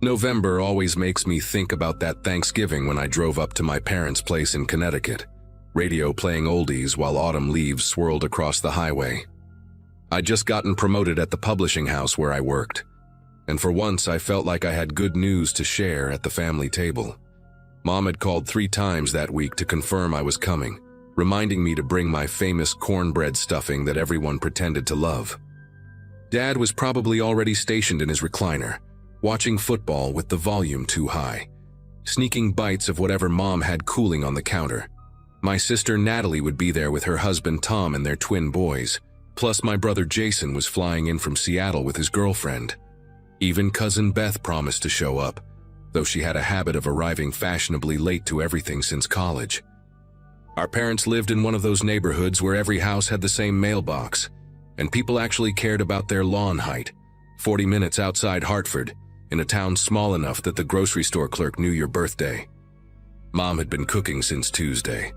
November always makes me think about that Thanksgiving when I drove up to my parents' place in Connecticut, radio playing oldies while autumn leaves swirled across the highway. I'd just gotten promoted at the publishing house where I worked, and for once I felt like I had good news to share at the family table. Mom had called 3 times that week to confirm I was coming, reminding me to bring my famous cornbread stuffing that everyone pretended to love. Dad was probably already stationed in his recliner, watching football with the volume too high, sneaking bites of whatever Mom had cooling on the counter. My sister Natalie would be there with her husband Tom and their twin boys, plus my brother Jason was flying in from Seattle with his girlfriend. Even cousin Beth promised to show up, though she had a habit of arriving fashionably late to everything since college. Our parents lived in one of those neighborhoods where every house had the same mailbox, and people actually cared about their lawn height, 40 minutes outside Hartford, in a town small enough that the grocery store clerk knew your birthday. Mom had been cooking since Tuesday,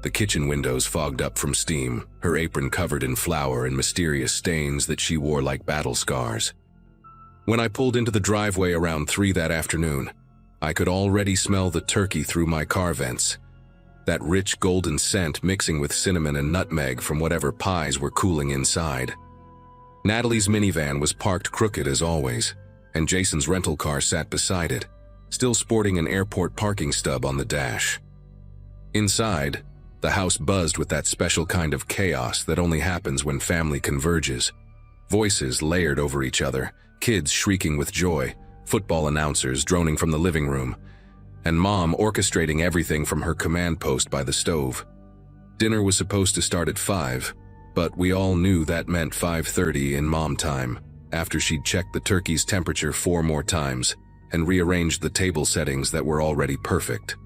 the kitchen windows fogged up from steam, her apron covered in flour and mysterious stains that she wore like battle scars. When I pulled into the driveway around 3 that afternoon, I could already smell the turkey through my car vents, that rich golden scent mixing with cinnamon and nutmeg from whatever pies were cooling inside. Natalie's minivan was parked crooked as always, and Jason's rental car sat beside it, still sporting an airport parking stub on the dash. Inside, the house buzzed with that special kind of chaos that only happens when family converges. Voices layered over each other, kids shrieking with joy, football announcers droning from the living room, and Mom orchestrating everything from her command post by the stove. Dinner was supposed to start at 5, but we all knew that meant 5:30 in Mom time, after she'd checked the turkey's temperature 4 more times and rearranged the table settings that were already perfect.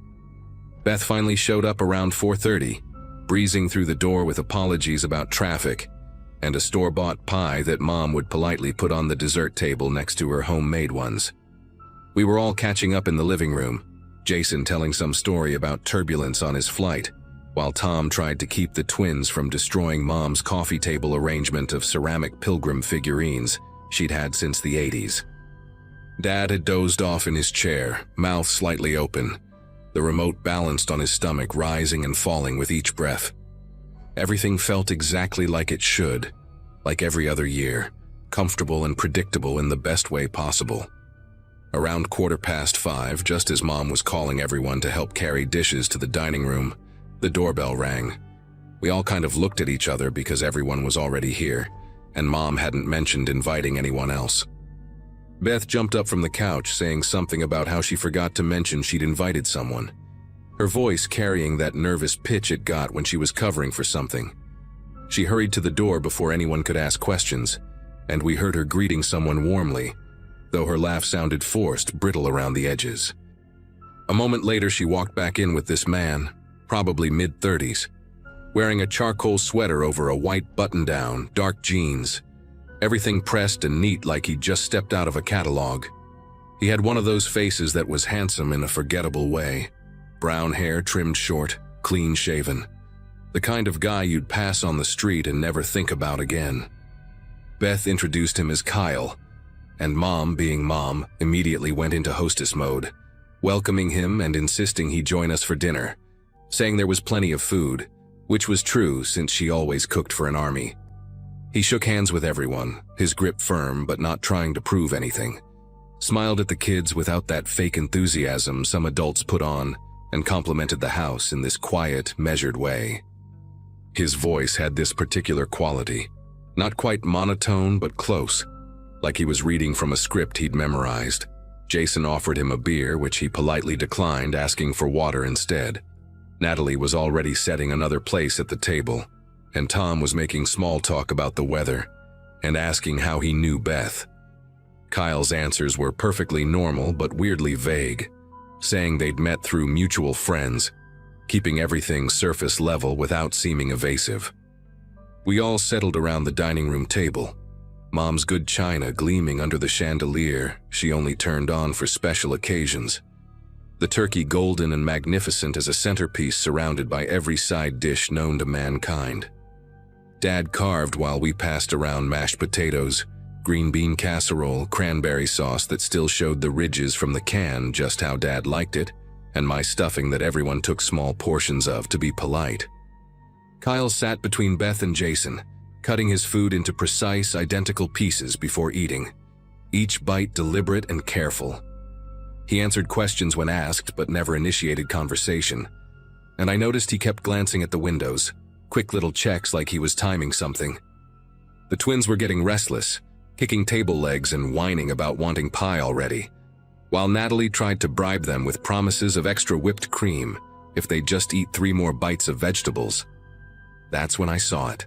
Beth finally showed up around 4:30, breezing through the door with apologies about traffic and a store-bought pie that Mom would politely put on the dessert table next to her homemade ones. We were all catching up in the living room, Jason telling some story about turbulence on his flight, while Tom tried to keep the twins from destroying Mom's coffee table arrangement of ceramic pilgrim figurines she'd had since the 80s. Dad had dozed off in his chair, mouth slightly open, the remote balanced on his stomach, rising and falling with each breath. Everything felt exactly like it should, like every other year, comfortable and predictable in the best way possible. Around 5:15, just as Mom was calling everyone to help carry dishes to the dining room, the doorbell rang. We all kind of looked at each other because everyone was already here, and Mom hadn't mentioned inviting anyone else. Beth jumped up from the couch, saying something about how she forgot to mention she'd invited someone, her voice carrying that nervous pitch it got when she was covering for something. She hurried to the door before anyone could ask questions, and we heard her greeting someone warmly, though her laugh sounded forced, brittle around the edges. A moment later, she walked back in with this man, probably mid-30s, wearing a charcoal sweater over a white button-down, dark jeans, everything pressed and neat like he'd just stepped out of a catalog. He had one of those faces that was handsome in a forgettable way, brown hair trimmed short, clean-shaven, the kind of guy you'd pass on the street and never think about again. Beth introduced him as Kyle, and Mom, being Mom, immediately went into hostess mode, welcoming him and insisting he join us for dinner, saying there was plenty of food, which was true since she always cooked for an army. He shook hands with everyone, his grip firm but not trying to prove anything, smiled at the kids without that fake enthusiasm some adults put on, and complimented the house in this quiet, measured way. His voice had this particular quality, not quite monotone but close, like he was reading from a script he'd memorized. Jason offered him a beer, which he politely declined, asking for water instead. Natalie was already setting another place at the table, and Tom was making small talk about the weather and asking how he knew Beth. Kyle's answers were perfectly normal but weirdly vague, saying they'd met through mutual friends, keeping everything surface level without seeming evasive. We all settled around the dining room table, Mom's good china gleaming under the chandelier she only turned on for special occasions, the turkey golden and magnificent as a centerpiece surrounded by every side dish known to mankind. Dad carved while we passed around mashed potatoes, green bean casserole, cranberry sauce that still showed the ridges from the can just how Dad liked it, and my stuffing that everyone took small portions of to be polite. Kyle sat between Beth and Jason, cutting his food into precise, identical pieces before eating, each bite deliberate and careful. He answered questions when asked, but never initiated conversation, and I noticed he kept glancing at the windows, quick little checks like he was timing something. The twins were getting restless, kicking table legs and whining about wanting pie already, while Natalie tried to bribe them with promises of extra whipped cream if they'd just eat 3 more bites of vegetables. That's when I saw it.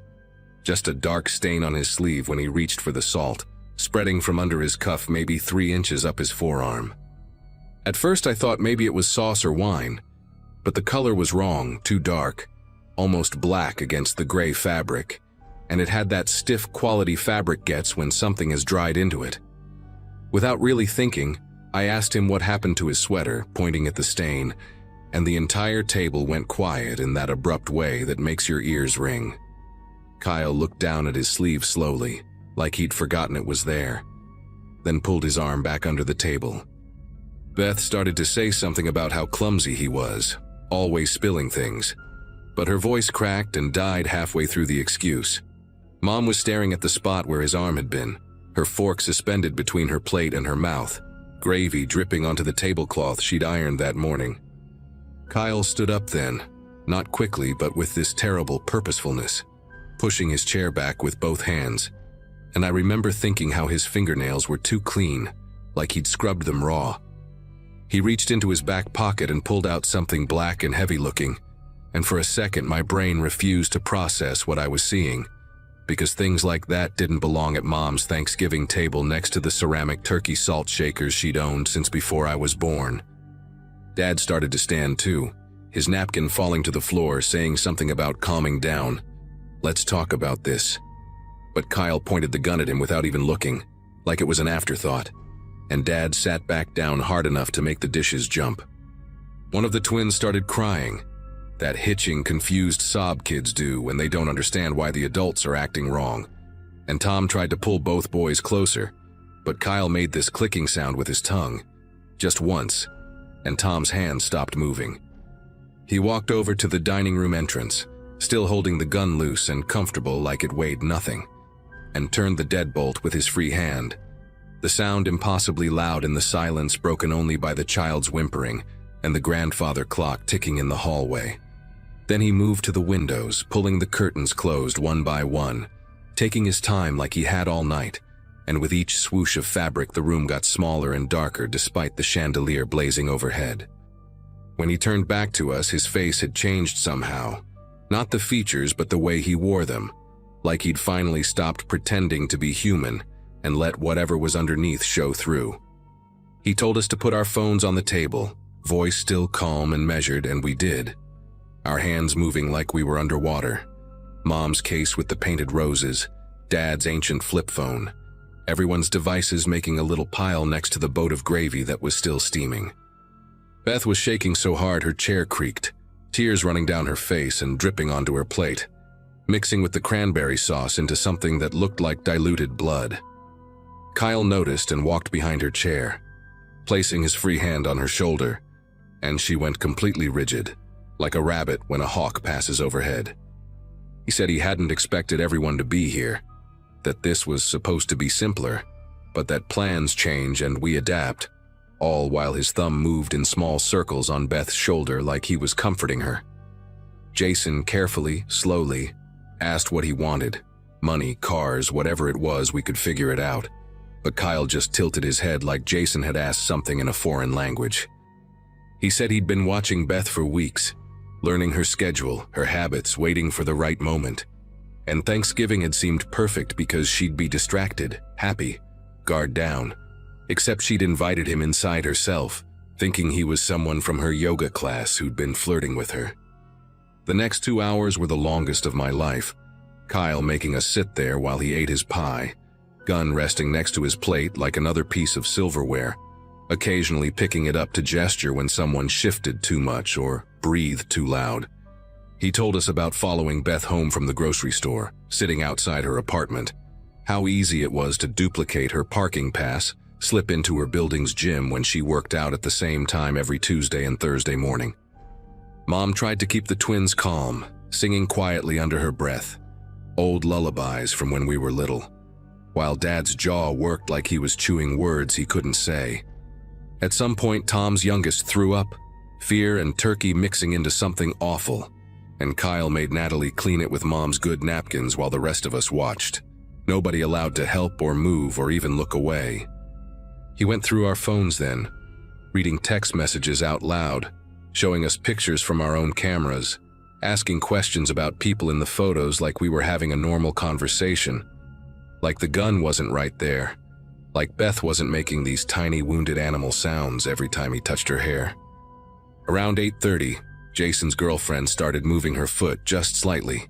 Just a dark stain on his sleeve when he reached for the salt, spreading from under his cuff maybe 3 inches up his forearm. At first I thought maybe it was sauce or wine, but the color was wrong, too dark, almost black against the gray fabric, and it had that stiff quality fabric gets when something is dried into it. Without really thinking, I asked him what happened to his sweater, pointing at the stain, and the entire table went quiet in that abrupt way that makes your ears ring. Kyle looked down at his sleeve slowly, like he'd forgotten it was there, then pulled his arm back under the table. Beth started to say something about how clumsy he was, always spilling things, but her voice cracked and died halfway through the excuse. Mom was staring at the spot where his arm had been, her fork suspended between her plate and her mouth, gravy dripping onto the tablecloth she'd ironed that morning. Kyle stood up then, not quickly but with this terrible purposefulness, pushing his chair back with both hands, and I remember thinking how his fingernails were too clean, like he'd scrubbed them raw. He reached into his back pocket and pulled out something black and heavy-looking, and for a second my brain refused to process what I was seeing, because things like that didn't belong at Mom's Thanksgiving table next to the ceramic turkey salt shakers she'd owned since before I was born. Dad started to stand too, his napkin falling to the floor, saying something about calming down. "Let's talk about this." But Kyle pointed the gun at him without even looking, like it was an afterthought, and Dad sat back down hard enough to make the dishes jump. One of the twins started crying, that hitching, confused sob kids do when they don't understand why the adults are acting wrong, and Tom tried to pull both boys closer, but Kyle made this clicking sound with his tongue, just once, and Tom's hand stopped moving. He walked over to the dining room entrance, still holding the gun loose and comfortable like it weighed nothing, and turned the deadbolt with his free hand, the sound impossibly loud in the silence broken only by the child's whimpering and the grandfather clock ticking in the hallway. Then he moved to the windows, pulling the curtains closed one by one, taking his time like he had all night, and with each swoosh of fabric the room got smaller and darker despite the chandelier blazing overhead. When he turned back to us, his face had changed somehow, not the features but the way he wore them, like he'd finally stopped pretending to be human and let whatever was underneath show through. He told us to put our phones on the table, voice still calm and measured, and we did, our hands moving like we were underwater. Mom's case with the painted roses, Dad's ancient flip phone, everyone's devices making a little pile next to the boat of gravy that was still steaming. Beth was shaking so hard her chair creaked, tears running down her face and dripping onto her plate, mixing with the cranberry sauce into something that looked like diluted blood. Kyle noticed and walked behind her chair, placing his free hand on her shoulder, and she went completely rigid, like a rabbit when a hawk passes overhead. He said he hadn't expected everyone to be here, that this was supposed to be simpler, but that plans change and we adapt, all while his thumb moved in small circles on Beth's shoulder like he was comforting her. Jason carefully, slowly, asked what he wanted, money, cars, whatever it was, we could figure it out. But Kyle just tilted his head like Jason had asked something in a foreign language. He said he'd been watching Beth for weeks, learning her schedule, her habits, waiting for the right moment. And Thanksgiving had seemed perfect because she'd be distracted, happy, guard down, except she'd invited him inside herself, thinking he was someone from her yoga class who'd been flirting with her. The next 2 hours were the longest of my life, Kyle making us sit there while he ate his pie, gun resting next to his plate like another piece of silverware, occasionally picking it up to gesture when someone shifted too much or breathed too loud. He told us about following Beth home from the grocery store, sitting outside her apartment, How easy it was to duplicate her parking pass, slip into her building's gym when she worked out at the same time every Tuesday and Thursday morning. Mom tried to keep the twins calm, singing quietly under her breath, old lullabies from when we were little, while Dad's jaw worked like he was chewing words he couldn't say. At some point, Tom's youngest threw up, fear and turkey mixing into something awful, and Kyle made Natalie clean it with Mom's good napkins while the rest of us watched, nobody allowed to help or move or even look away. He went through our phones then, reading text messages out loud, showing us pictures from our own cameras, asking questions about people in the photos like we were having a normal conversation, like the gun wasn't right there, like Beth wasn't making these tiny wounded animal sounds every time he touched her hair. Around 8:30, Jason's girlfriend started moving her foot just slightly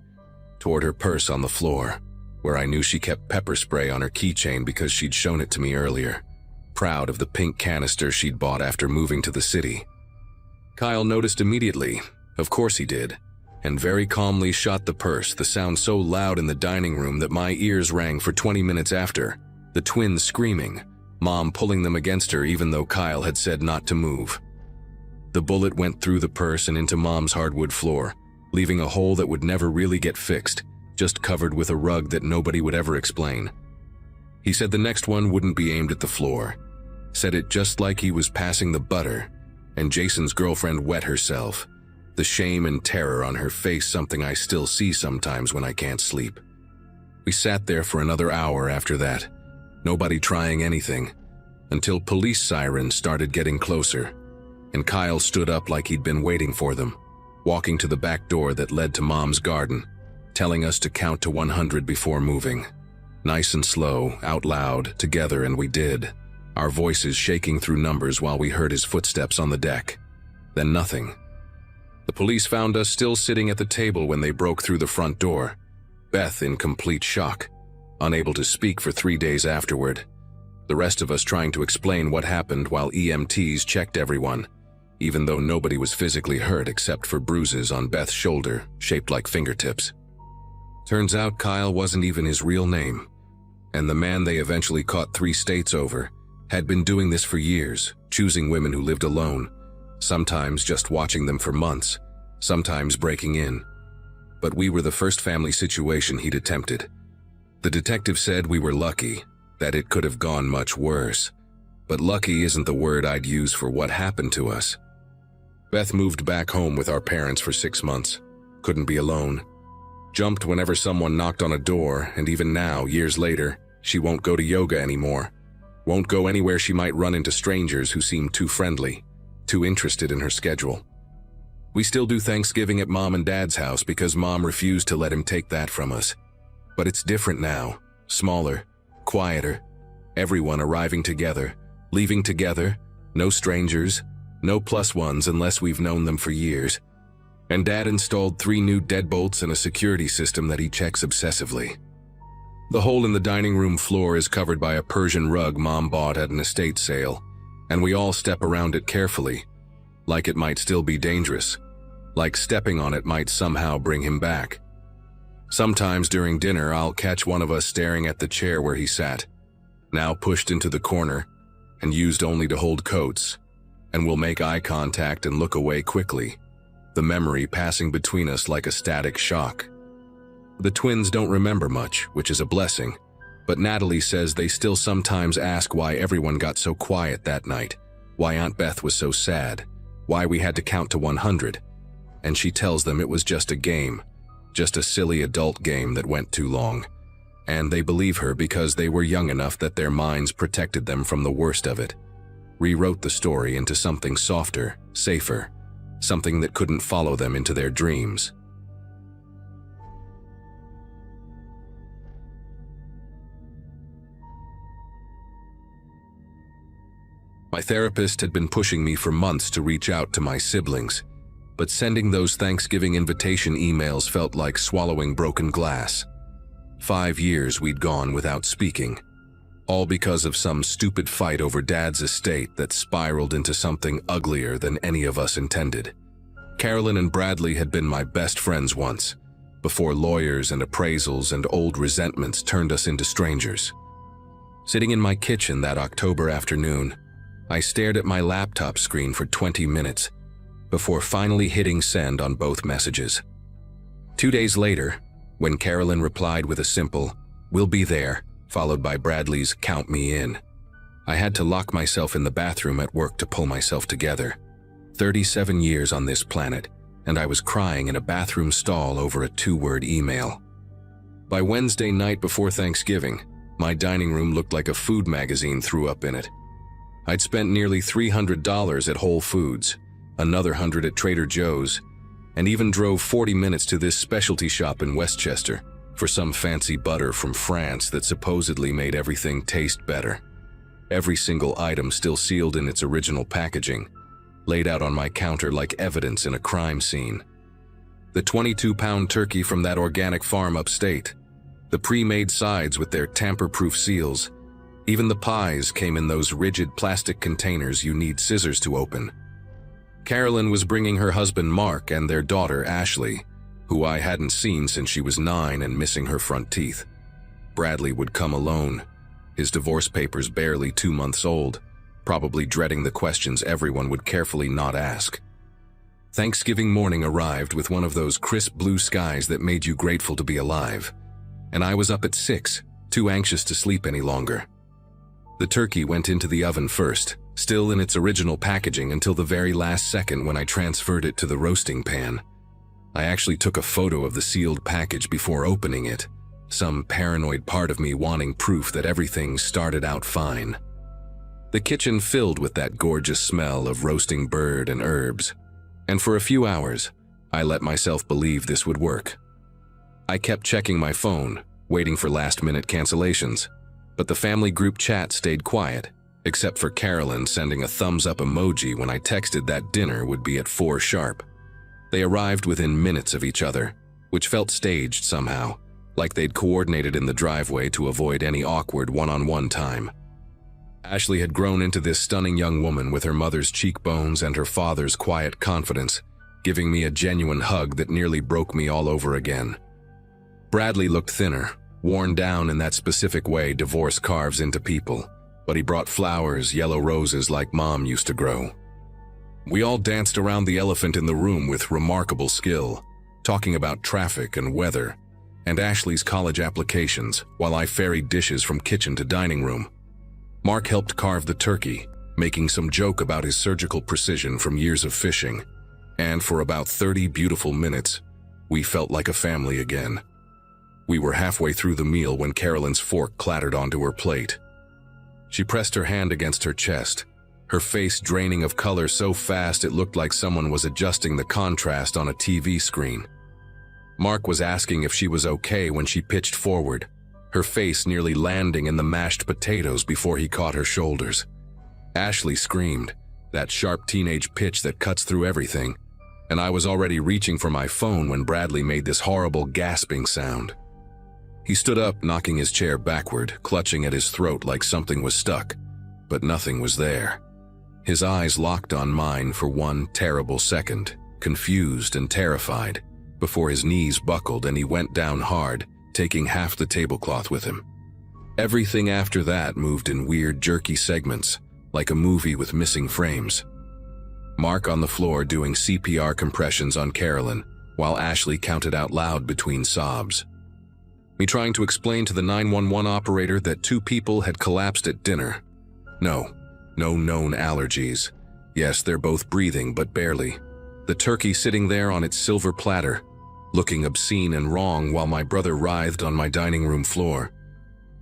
toward her purse on the floor, where I knew she kept pepper spray on her keychain because she'd shown it to me earlier, proud of the pink canister she'd bought after moving to the city. Kyle noticed immediately, of course he did, and very calmly shot the purse, the sound so loud in the dining room that my ears rang for 20 minutes after, the twins screaming, Mom pulling them against her even though Kyle had said not to move. The bullet went through the purse and into Mom's hardwood floor, leaving a hole that would never really get fixed, just covered with a rug that nobody would ever explain. He said the next one wouldn't be aimed at the floor, said it just like he was passing the butter, and Jason's girlfriend wet herself, the shame and terror on her face something I still see sometimes when I can't sleep. We sat there for another hour after that, nobody trying anything, until police sirens started getting closer, and Kyle stood up like he'd been waiting for them, walking to the back door that led to Mom's garden, telling us to count to 100 before moving. Nice and slow, out loud, together, and we did, our voices shaking through numbers while we heard his footsteps on the deck. Then nothing. The police found us still sitting at the table when they broke through the front door, Beth in complete shock, unable to speak for 3 days afterward, the rest of us trying to explain what happened while EMTs checked everyone, even though nobody was physically hurt except for bruises on Beth's shoulder, shaped like fingertips. Turns out Kyle wasn't even his real name, and the man they eventually caught 3 states over had been doing this for years, choosing women who lived alone, sometimes just watching them for months, sometimes breaking in. But we were the first family situation he'd attempted. The detective said we were lucky, that it could have gone much worse, but lucky isn't the word I'd use for what happened to us. Beth moved back home with our parents for 6 months, couldn't be alone, jumped whenever someone knocked on a door, and even now, years later, she won't go to yoga anymore, won't go anywhere she might run into strangers who seem too friendly, too interested in her schedule. We still do Thanksgiving at Mom and Dad's house because Mom refused to let him take that from us. But it's different now, smaller, quieter, everyone arriving together, leaving together, no strangers, no plus ones unless we've known them for years. And Dad installed 3 new deadbolts and a security system that he checks obsessively. The hole in the dining room floor is covered by a Persian rug Mom bought at an estate sale, and we all step around it carefully, like it might still be dangerous, like stepping on it might somehow bring him back. Sometimes during dinner I'll catch one of us staring at the chair where he sat, now pushed into the corner and used only to hold coats, and we'll make eye contact and look away quickly, the memory passing between us like a static shock. The twins don't remember much, which is a blessing, but Natalie says they still sometimes ask why everyone got so quiet that night, why Aunt Beth was so sad, why we had to count to 100, and she tells them it was just a game, just a silly adult game that went too long, and they believe her because they were young enough that their minds protected them from the worst of it, rewrote the story into something softer, safer, something that couldn't follow them into their dreams. My therapist had been pushing me for months to reach out to my siblings, but sending those Thanksgiving invitation emails felt like swallowing broken glass. 5 years we'd gone without speaking, all because of some stupid fight over Dad's estate that spiraled into something uglier than any of us intended. Carolyn and Bradley had been my best friends once, before lawyers and appraisals and old resentments turned us into strangers. Sitting in my kitchen that October afternoon, I stared at my laptop screen for 20 minutes before finally hitting send on both messages. 2 days later, when Carolyn replied with a simple, "We'll be there," followed by Bradley's "Count me in," I had to lock myself in the bathroom at work to pull myself together. 37 years on this planet, and I was crying in a bathroom stall over a 2-word email. By Wednesday night before Thanksgiving, my dining room looked like a food magazine threw up in it. I'd spent nearly $300 at Whole Foods, another $100 at Trader Joe's, and even drove 40 minutes to this specialty shop in Westchester for some fancy butter from France that supposedly made everything taste better. Every single item still sealed in its original packaging, laid out on my counter like evidence in a crime scene. The 22-pound turkey from that organic farm upstate, the pre-made sides with their tamper-proof seals, even the pies came in those rigid plastic containers you need scissors to open. Carolyn was bringing her husband Mark and their daughter Ashley, who I hadn't seen since she was 9 and missing her front teeth. Bradley would come alone, his divorce papers barely 2 months old, probably dreading the questions everyone would carefully not ask. Thanksgiving morning arrived with one of those crisp blue skies that made you grateful to be alive, and I was up at 6, too anxious to sleep any longer. The turkey went into the oven first, still in its original packaging until the very last second when I transferred it to the roasting pan. I actually took a photo of the sealed package before opening it, some paranoid part of me wanting proof that everything started out fine. The kitchen filled with that gorgeous smell of roasting bird and herbs, and for a few hours, I let myself believe this would work. I kept checking my phone, waiting for last-minute cancellations, but the family group chat stayed quiet, except for Carolyn sending a thumbs-up emoji when I texted that dinner would be at 4 sharp. They arrived within minutes of each other, which felt staged somehow, like they'd coordinated in the driveway to avoid any awkward one-on-one time. Ashley had grown into this stunning young woman with her mother's cheekbones and her father's quiet confidence, giving me a genuine hug that nearly broke me all over again. Bradley looked thinner, worn down in that specific way divorce carves into people, but he brought flowers, yellow roses like Mom used to grow. We all danced around the elephant in the room with remarkable skill, talking about traffic and weather, and Ashley's college applications, while I ferried dishes from kitchen to dining room. Mark helped carve the turkey, making some joke about his surgical precision from years of fishing, and for about 30 beautiful minutes, we felt like a family again. We were halfway through the meal when Carolyn's fork clattered onto her plate. She pressed her hand against her chest, her face draining of color so fast it looked like someone was adjusting the contrast on a TV screen. Mark was asking if she was okay when she pitched forward, her face nearly landing in the mashed potatoes before he caught her shoulders. Ashley screamed, that sharp teenage pitch that cuts through everything, and I was already reaching for my phone when Bradley made this horrible gasping sound. He stood up, knocking his chair backward, clutching at his throat like something was stuck, but nothing was there. His eyes locked on mine for one terrible second, confused and terrified, before his knees buckled and he went down hard, taking half the tablecloth with him. Everything after that moved in weird, jerky segments, like a movie with missing frames. Mark on the floor doing CPR compressions on Carolyn, while Ashley counted out loud between sobs. Me trying to explain to the 911 operator that 2 people had collapsed at dinner. No known allergies. Yes, they're both breathing, but barely. The turkey sitting there on its silver platter, looking obscene and wrong while my brother writhed on my dining room floor.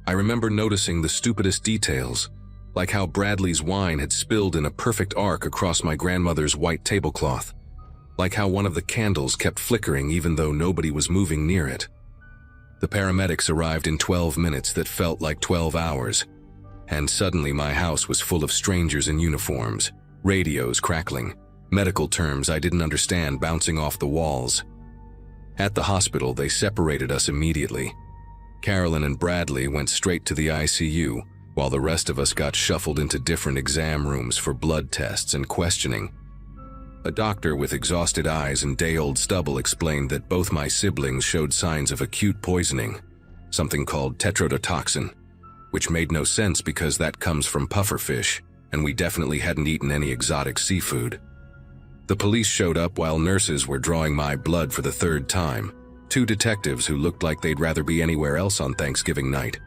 I remember noticing the stupidest details, like how Bradley's wine had spilled in a perfect arc across my grandmother's white tablecloth, like how one of the candles kept flickering even though nobody was moving near it. The paramedics arrived in 12 minutes that felt like 12 hours, and suddenly my house was full of strangers in uniforms, radios crackling, medical terms I didn't understand bouncing off the walls. At the hospital, they separated us immediately. Carolyn and Bradley went straight to the ICU, while the rest of us got shuffled into different exam rooms for blood tests and questioning. A doctor with exhausted eyes and day-old stubble explained that both my siblings showed signs of acute poisoning, something called tetrodotoxin, which made no sense because that comes from pufferfish, and we definitely hadn't eaten any exotic seafood. The police showed up while nurses were drawing my blood for the third time, two detectives who looked like they'd rather be anywhere else on Thanksgiving night.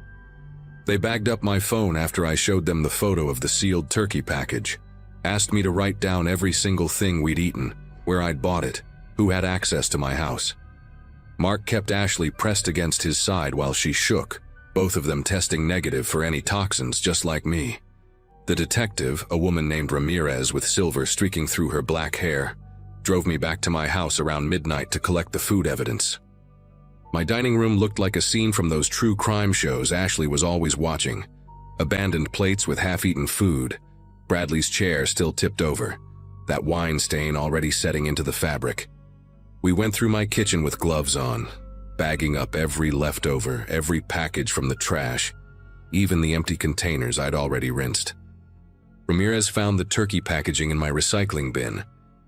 They bagged up my phone after I showed them the photo of the sealed turkey package, asked me to write down every single thing we'd eaten, where I'd bought it, who had access to my house. Mark kept Ashley pressed against his side while she shook, both of them testing negative for any toxins just like me. The detective, a woman named Ramirez with silver streaking through her black hair, drove me back to my house around midnight to collect the food evidence. My dining room looked like a scene from those true crime shows Ashley was always watching. Abandoned plates with half-eaten food, Bradley's chair still tipped over, that wine stain already setting into the fabric. We went through my kitchen with gloves on, bagging up every leftover, every package from the trash, even the empty containers I'd already rinsed. Ramirez found the turkey packaging in my recycling bin,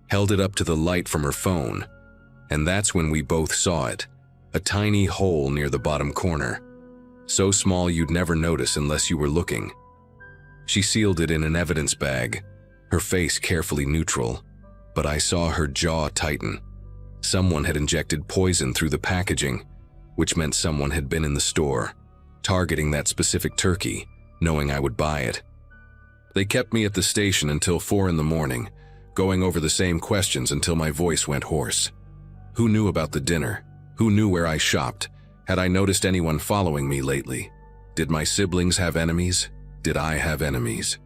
held it up to the light from her phone, and that's when we both saw it, a tiny hole near the bottom corner, so small you'd never notice unless you were looking. She sealed it in an evidence bag, her face carefully neutral, but I saw her jaw tighten. Someone had injected poison through the packaging, which meant someone had been in the store, targeting that specific turkey, knowing I would buy it. They kept me at the station until 4 a.m, going over the same questions until my voice went hoarse. Who knew about the dinner? Who knew where I shopped? Had I noticed anyone following me lately? Did my siblings have enemies? Did I have enemies?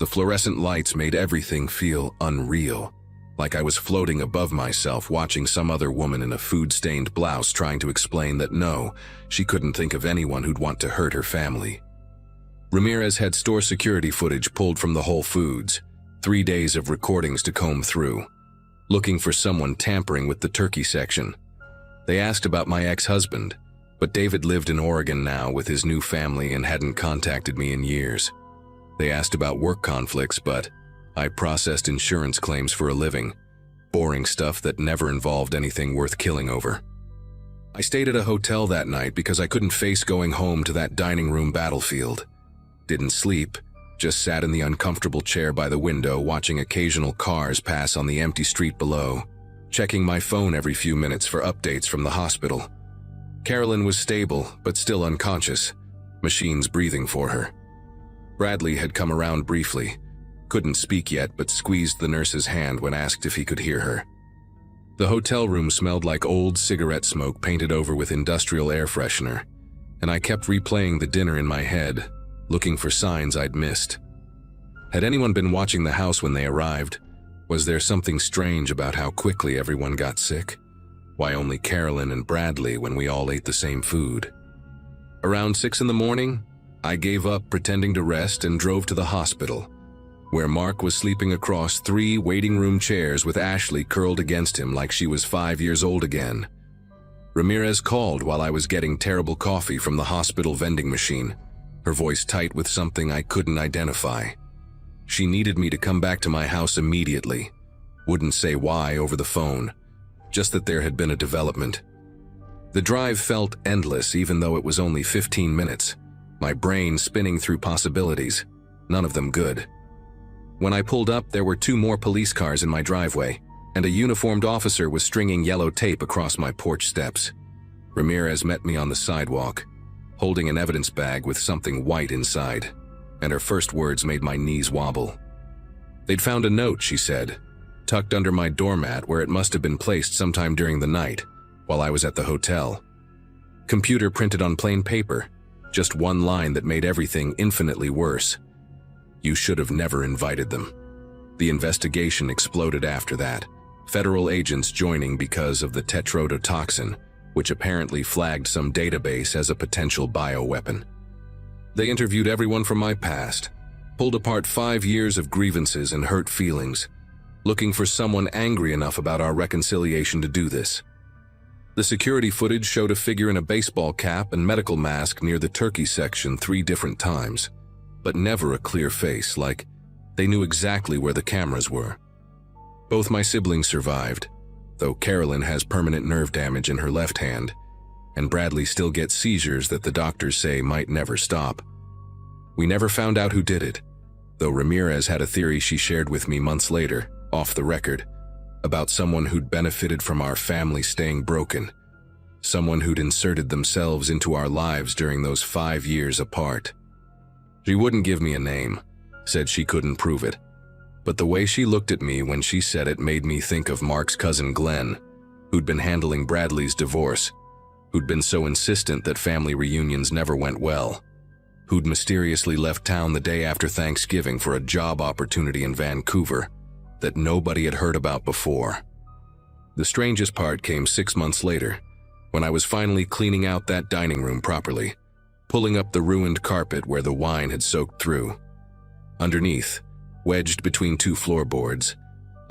The fluorescent lights made everything feel unreal, like I was floating above myself watching some other woman in a food-stained blouse trying to explain that no, she couldn't think of anyone who'd want to hurt her family. Ramirez had store security footage pulled from the Whole Foods, 3 days of recordings to comb through, looking for someone tampering with the turkey section. They asked about my ex-husband, but David lived in Oregon now with his new family and hadn't contacted me in years. They asked about work conflicts, but I processed insurance claims for a living, boring stuff that never involved anything worth killing over. I stayed at a hotel that night because I couldn't face going home to that dining room battlefield. Didn't sleep, just sat in the uncomfortable chair by the window watching occasional cars pass on the empty street below, checking my phone every few minutes for updates from the hospital. Carolyn was stable, but still unconscious, machines breathing for her. Bradley had come around briefly, couldn't speak yet but squeezed the nurse's hand when asked if he could hear her. The hotel room smelled like old cigarette smoke painted over with industrial air freshener, and I kept replaying the dinner in my head, looking for signs I'd missed. Had anyone been watching the house when they arrived? Was there something strange about how quickly everyone got sick? Why only Carolyn and Bradley when we all ate the same food? Around 6 a.m, I gave up pretending to rest and drove to the hospital, where Mark was sleeping across 3 waiting room chairs with Ashley curled against him like she was 5 years old again. Ramirez called while I was getting terrible coffee from the hospital vending machine, her voice tight with something I couldn't identify. She needed me to come back to my house immediately. Wouldn't say why over the phone, just that there had been a development. The drive felt endless even though it was only 15 minutes, my brain spinning through possibilities, none of them good. When I pulled up, there were 2 more police cars in my driveway, and a uniformed officer was stringing yellow tape across my porch steps. Ramirez met me on the sidewalk, holding an evidence bag with something white inside, and her first words made my knees wobble. They'd found a note, she said, tucked under my doormat where it must have been placed sometime during the night, while I was at the hotel. Computer printed on plain paper, just one line that made everything infinitely worse. You should have never invited them. The investigation exploded after that, federal agents joining because of the tetrodotoxin, which apparently flagged some database as a potential bioweapon. They interviewed everyone from my past, pulled apart 5 years of grievances and hurt feelings, looking for someone angry enough about our reconciliation to do this. The security footage showed a figure in a baseball cap and medical mask near the turkey section 3 different times, but never a clear face, like they knew exactly where the cameras were. Both my siblings survived, though Carolyn has permanent nerve damage in her left hand, and Bradley still gets seizures that the doctors say might never stop. We never found out who did it, though Ramirez had a theory she shared with me months later, off the record, about someone who'd benefited from our family staying broken, someone who'd inserted themselves into our lives during those 5 years apart. She wouldn't give me a name, said she couldn't prove it, but the way she looked at me when she said it made me think of Mark's cousin Glenn, who'd been handling Bradley's divorce, who'd been so insistent that family reunions never went well, who'd mysteriously left town the day after Thanksgiving for a job opportunity in Vancouver that nobody had heard about before. The strangest part came 6 months later, when I was finally cleaning out that dining room properly, pulling up the ruined carpet where the wine had soaked through. Underneath, wedged between 2 floorboards,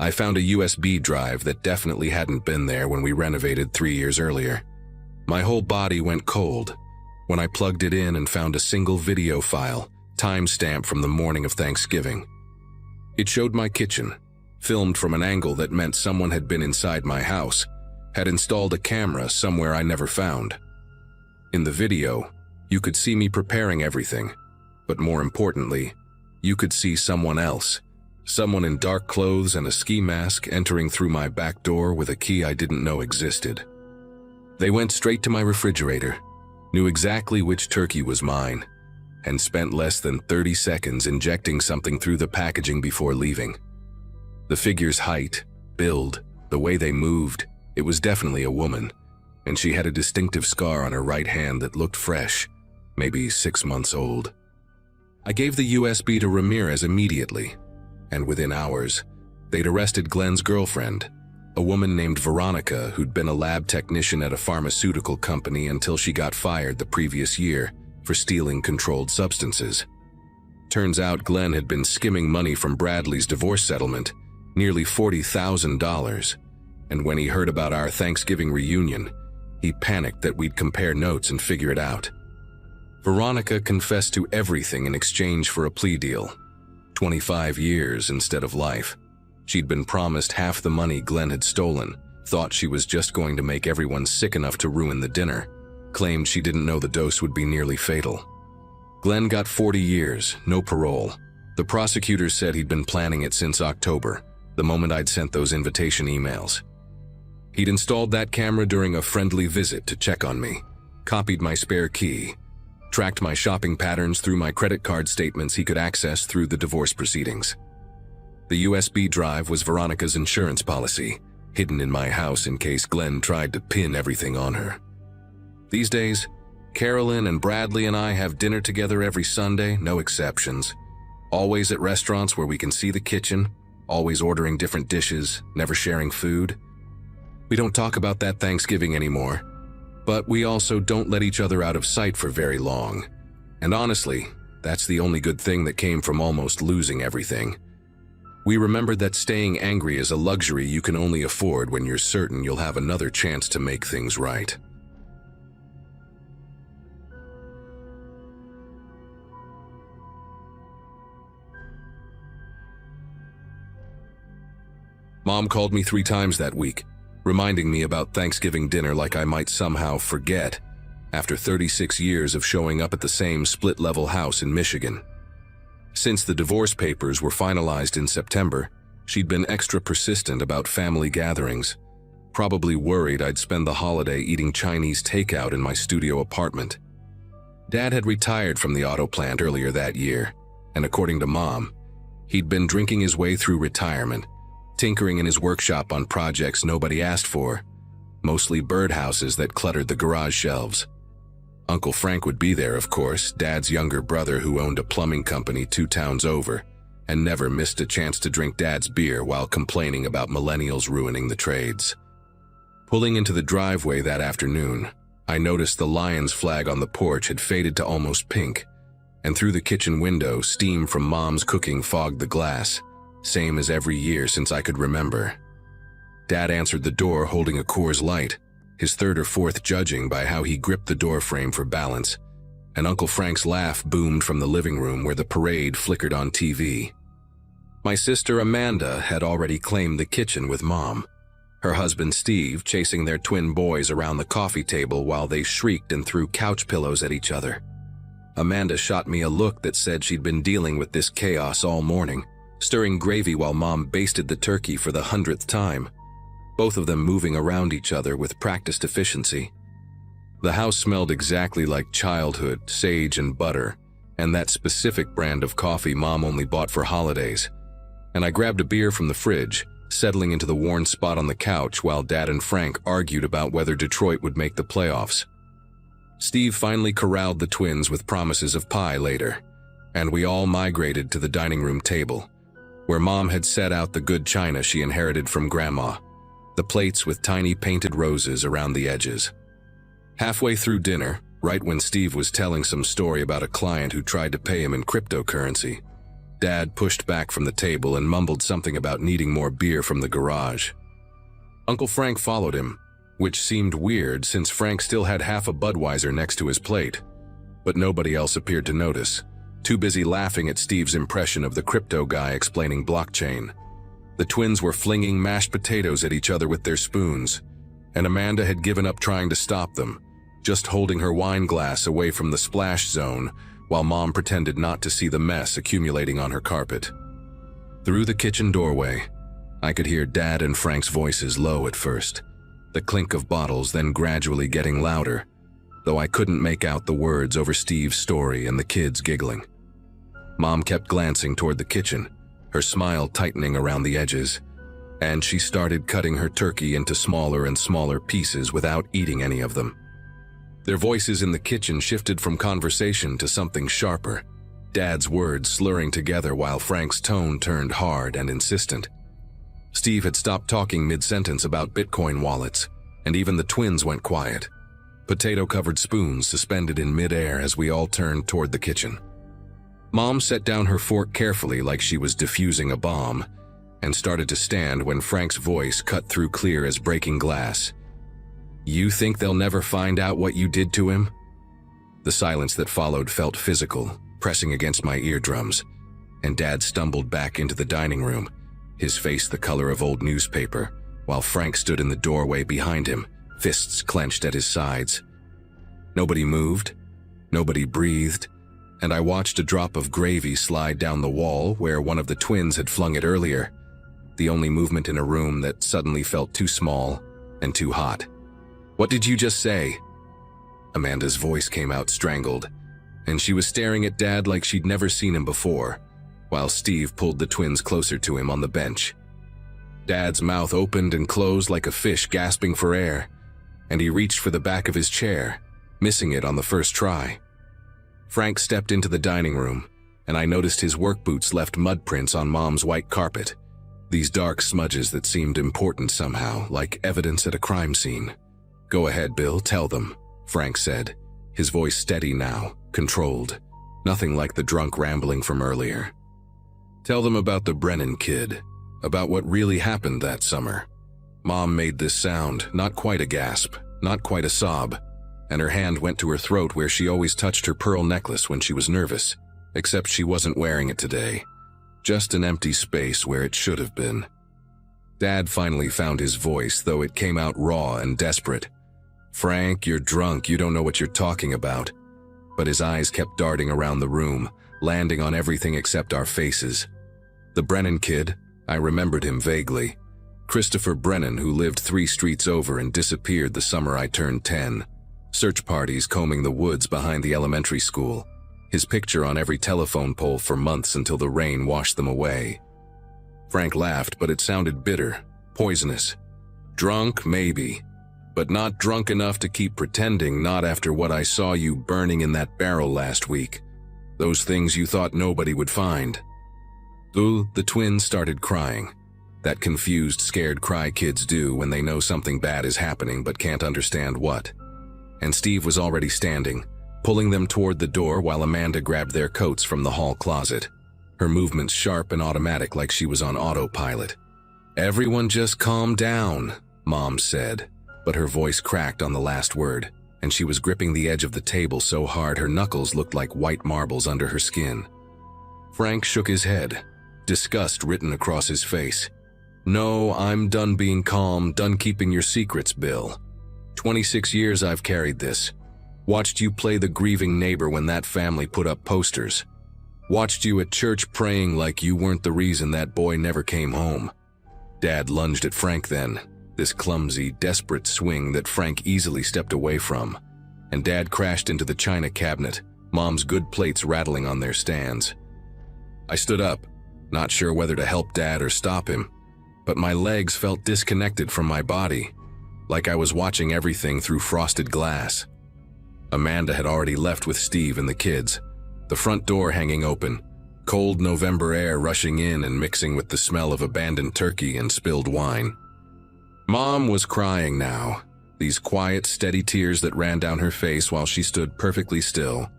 I found a USB drive that definitely hadn't been there when we renovated 3 years earlier. My whole body went cold when I plugged it in and found a single video file, time-stamped from the morning of Thanksgiving. It showed my kitchen, filmed from an angle that meant someone had been inside my house, had installed a camera somewhere I never found. In the video, you could see me preparing everything, but more importantly, you could see someone else, someone in dark clothes and a ski mask entering through my back door with a key I didn't know existed. They went straight to my refrigerator, knew exactly which turkey was mine, and spent less than 30 seconds injecting something through the packaging before leaving. The figure's height, build, the way they moved, it was definitely a woman, and she had a distinctive scar on her right hand that looked fresh, maybe 6 months old. I gave the USB to Ramirez immediately, and within hours, they'd arrested Glenn's girlfriend, a woman named Veronica who'd been a lab technician at a pharmaceutical company until she got fired the previous year for stealing controlled substances. Turns out Glenn had been skimming money from Bradley's divorce settlement, nearly $40,000, and when he heard about our Thanksgiving reunion, he panicked that we'd compare notes and figure it out. Veronica confessed to everything in exchange for a plea deal, 25 years instead of life. She'd been promised half the money Glenn had stolen, thought she was just going to make everyone sick enough to ruin the dinner, claimed she didn't know the dose would be nearly fatal. Glenn got 40 years, no parole. The prosecutors said he'd been planning it since October, the moment I'd sent those invitation emails. He'd installed that camera during a friendly visit to check on me, copied my spare key, tracked my shopping patterns through my credit card statements he could access through the divorce proceedings. The USB drive was Veronica's insurance policy, hidden in my house in case Glenn tried to pin everything on her. These days, Carolyn and Bradley and I have dinner together every Sunday, no exceptions. Always at restaurants where we can see the kitchen, always ordering different dishes, never sharing food. We don't talk about that Thanksgiving anymore, but we also don't let each other out of sight for very long. And honestly, that's the only good thing that came from almost losing everything. We remembered that staying angry is a luxury you can only afford when you're certain you'll have another chance to make things right. Mom called me 3 times that week, reminding me about Thanksgiving dinner like I might somehow forget, after 36 years of showing up at the same split-level house in Michigan. Since the divorce papers were finalized in September, she'd been extra persistent about family gatherings, probably worried I'd spend the holiday eating Chinese takeout in my studio apartment. Dad had retired from the auto plant earlier that year, and according to Mom, he'd been drinking his way through retirement, tinkering in his workshop on projects nobody asked for, mostly birdhouses that cluttered the garage shelves. Uncle Frank would be there, of course, Dad's younger brother who owned a plumbing company 2 towns over, and never missed a chance to drink Dad's beer while complaining about millennials ruining the trades. Pulling into the driveway that afternoon, I noticed the Lions flag on the porch had faded to almost pink, and through the kitchen window, steam from Mom's cooking fogged the glass, same as every year since I could remember. Dad answered the door holding a Coors Light, his 3rd or 4th judging by how he gripped the door frame for balance, and Uncle Frank's laugh boomed from the living room where the parade flickered on TV. My sister Amanda had already claimed the kitchen with Mom. Her husband Steve chasing their twin boys around the coffee table while they shrieked and threw couch pillows at each other. Amanda shot me a look that said she'd been dealing with this chaos all morning, stirring gravy while Mom basted the turkey for the 100th time, both of them moving around each other with practiced efficiency. The house smelled exactly like childhood, sage and butter, and that specific brand of coffee Mom only bought for holidays. And I grabbed a beer from the fridge, settling into the worn spot on the couch while Dad and Frank argued about whether Detroit would make the playoffs. Steve finally corralled the twins with promises of pie later, and we all migrated to the dining room table, where Mom had set out the good china she inherited from Grandma, the plates with tiny painted roses around the edges. Halfway through dinner, right when Steve was telling some story about a client who tried to pay him in cryptocurrency, Dad pushed back from the table and mumbled something about needing more beer from the garage. Uncle Frank followed him, which seemed weird since Frank still had half a Budweiser next to his plate. But nobody else appeared to notice, too busy laughing at Steve's impression of the crypto guy explaining blockchain. The twins were flinging mashed potatoes at each other with their spoons, and Amanda had given up trying to stop them, just holding her wine glass away from the splash zone while Mom pretended not to see the mess accumulating on her carpet. Through the kitchen doorway, I could hear Dad and Frank's voices low at first, the clink of bottles then gradually getting louder, though I couldn't make out the words over Steve's story and the kids giggling. Mom kept glancing toward the kitchen, her smile tightening around the edges, and she started cutting her turkey into smaller and smaller pieces without eating any of them. Their voices in the kitchen shifted from conversation to something sharper, Dad's words slurring together while Frank's tone turned hard and insistent. Steve had stopped talking mid-sentence about Bitcoin wallets, and even the twins went quiet, potato-covered spoons suspended in mid-air as we all turned toward the kitchen. Mom set down her fork carefully like she was defusing a bomb, and started to stand when Frank's voice cut through clear as breaking glass. "You think they'll never find out what you did to him?" The silence that followed felt physical, pressing against my eardrums, and Dad stumbled back into the dining room, his face the color of old newspaper, while Frank stood in the doorway behind him, fists clenched at his sides. Nobody moved, nobody breathed, and I watched a drop of gravy slide down the wall where one of the twins had flung it earlier, the only movement in a room that suddenly felt too small and too hot. "What did you just say?" Amanda's voice came out strangled, and she was staring at Dad like she'd never seen him before, while Steve pulled the twins closer to him on the bench. Dad's mouth opened and closed like a fish gasping for air, and he reached for the back of his chair, missing it on the first try. Frank stepped into the dining room, and I noticed his work boots left mud prints on Mom's white carpet, these dark smudges that seemed important somehow, like evidence at a crime scene. "Go ahead, Bill, tell them," Frank said, his voice steady now, controlled, nothing like the drunk rambling from earlier. "Tell them about the Brennan kid, about what really happened that summer." Mom made this sound, not quite a gasp, not quite a sob, and her hand went to her throat where she always touched her pearl necklace when she was nervous, except she wasn't wearing it today. Just an empty space where it should have been. Dad finally found his voice, though it came out raw and desperate. "Frank, you're drunk, you don't know what you're talking about." But his eyes kept darting around the room, landing on everything except our faces. The Brennan kid, I remembered him vaguely. Christopher Brennan, who lived 3 streets over and disappeared the summer I turned 10. Search parties combing the woods behind the elementary school. His picture on every telephone pole for months until the rain washed them away. Frank laughed, but it sounded bitter, poisonous. "Drunk, maybe, but not drunk enough to keep pretending, not after what I saw you burning in that barrel last week. Those things you thought nobody would find." The twins started crying. That confused, scared cry kids do when they know something bad is happening but can't understand what. And Steve was already standing, pulling them toward the door while Amanda grabbed their coats from the hall closet, her movements sharp and automatic like she was on autopilot. "Everyone just calm down," Mom said, but her voice cracked on the last word, and she was gripping the edge of the table so hard her knuckles looked like white marbles under her skin. Frank shook his head, disgust written across his face. "No, I'm done being calm, done keeping your secrets, Bill. 26 years I've carried this. Watched you play the grieving neighbor when that family put up posters. Watched you at church praying like you weren't the reason that boy never came home." Dad lunged at Frank then, this clumsy, desperate swing that Frank easily stepped away from, and Dad crashed into the china cabinet, Mom's good plates rattling on their stands. I stood up, not sure whether to help Dad or stop him, but my legs felt disconnected from my body, like I was watching everything through frosted glass. Amanda had already left with Steve and the kids, the front door hanging open, cold November air rushing in and mixing with the smell of abandoned turkey and spilled wine. Mom was crying now, these quiet, steady tears that ran down her face while she stood perfectly still,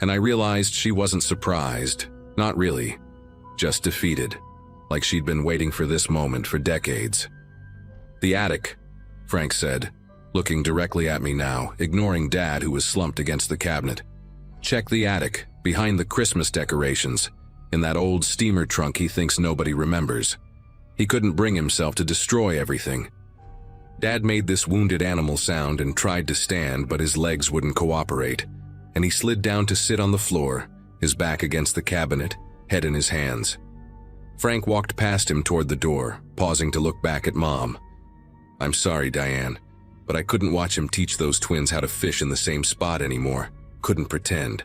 and I realized she wasn't surprised, not really, just defeated, like she'd been waiting for this moment for decades. "The attic," Frank said, looking directly at me now, ignoring Dad who was slumped against the cabinet. "Check the attic, behind the Christmas decorations, in that old steamer trunk he thinks nobody remembers. He couldn't bring himself to destroy everything." Dad made this wounded animal sound and tried to stand, but his legs wouldn't cooperate, and he slid down to sit on the floor, his back against the cabinet, head in his hands. Frank walked past him toward the door, pausing to look back at Mom. "I'm sorry, Diane, but I couldn't watch him teach those twins how to fish in the same spot anymore. Couldn't pretend."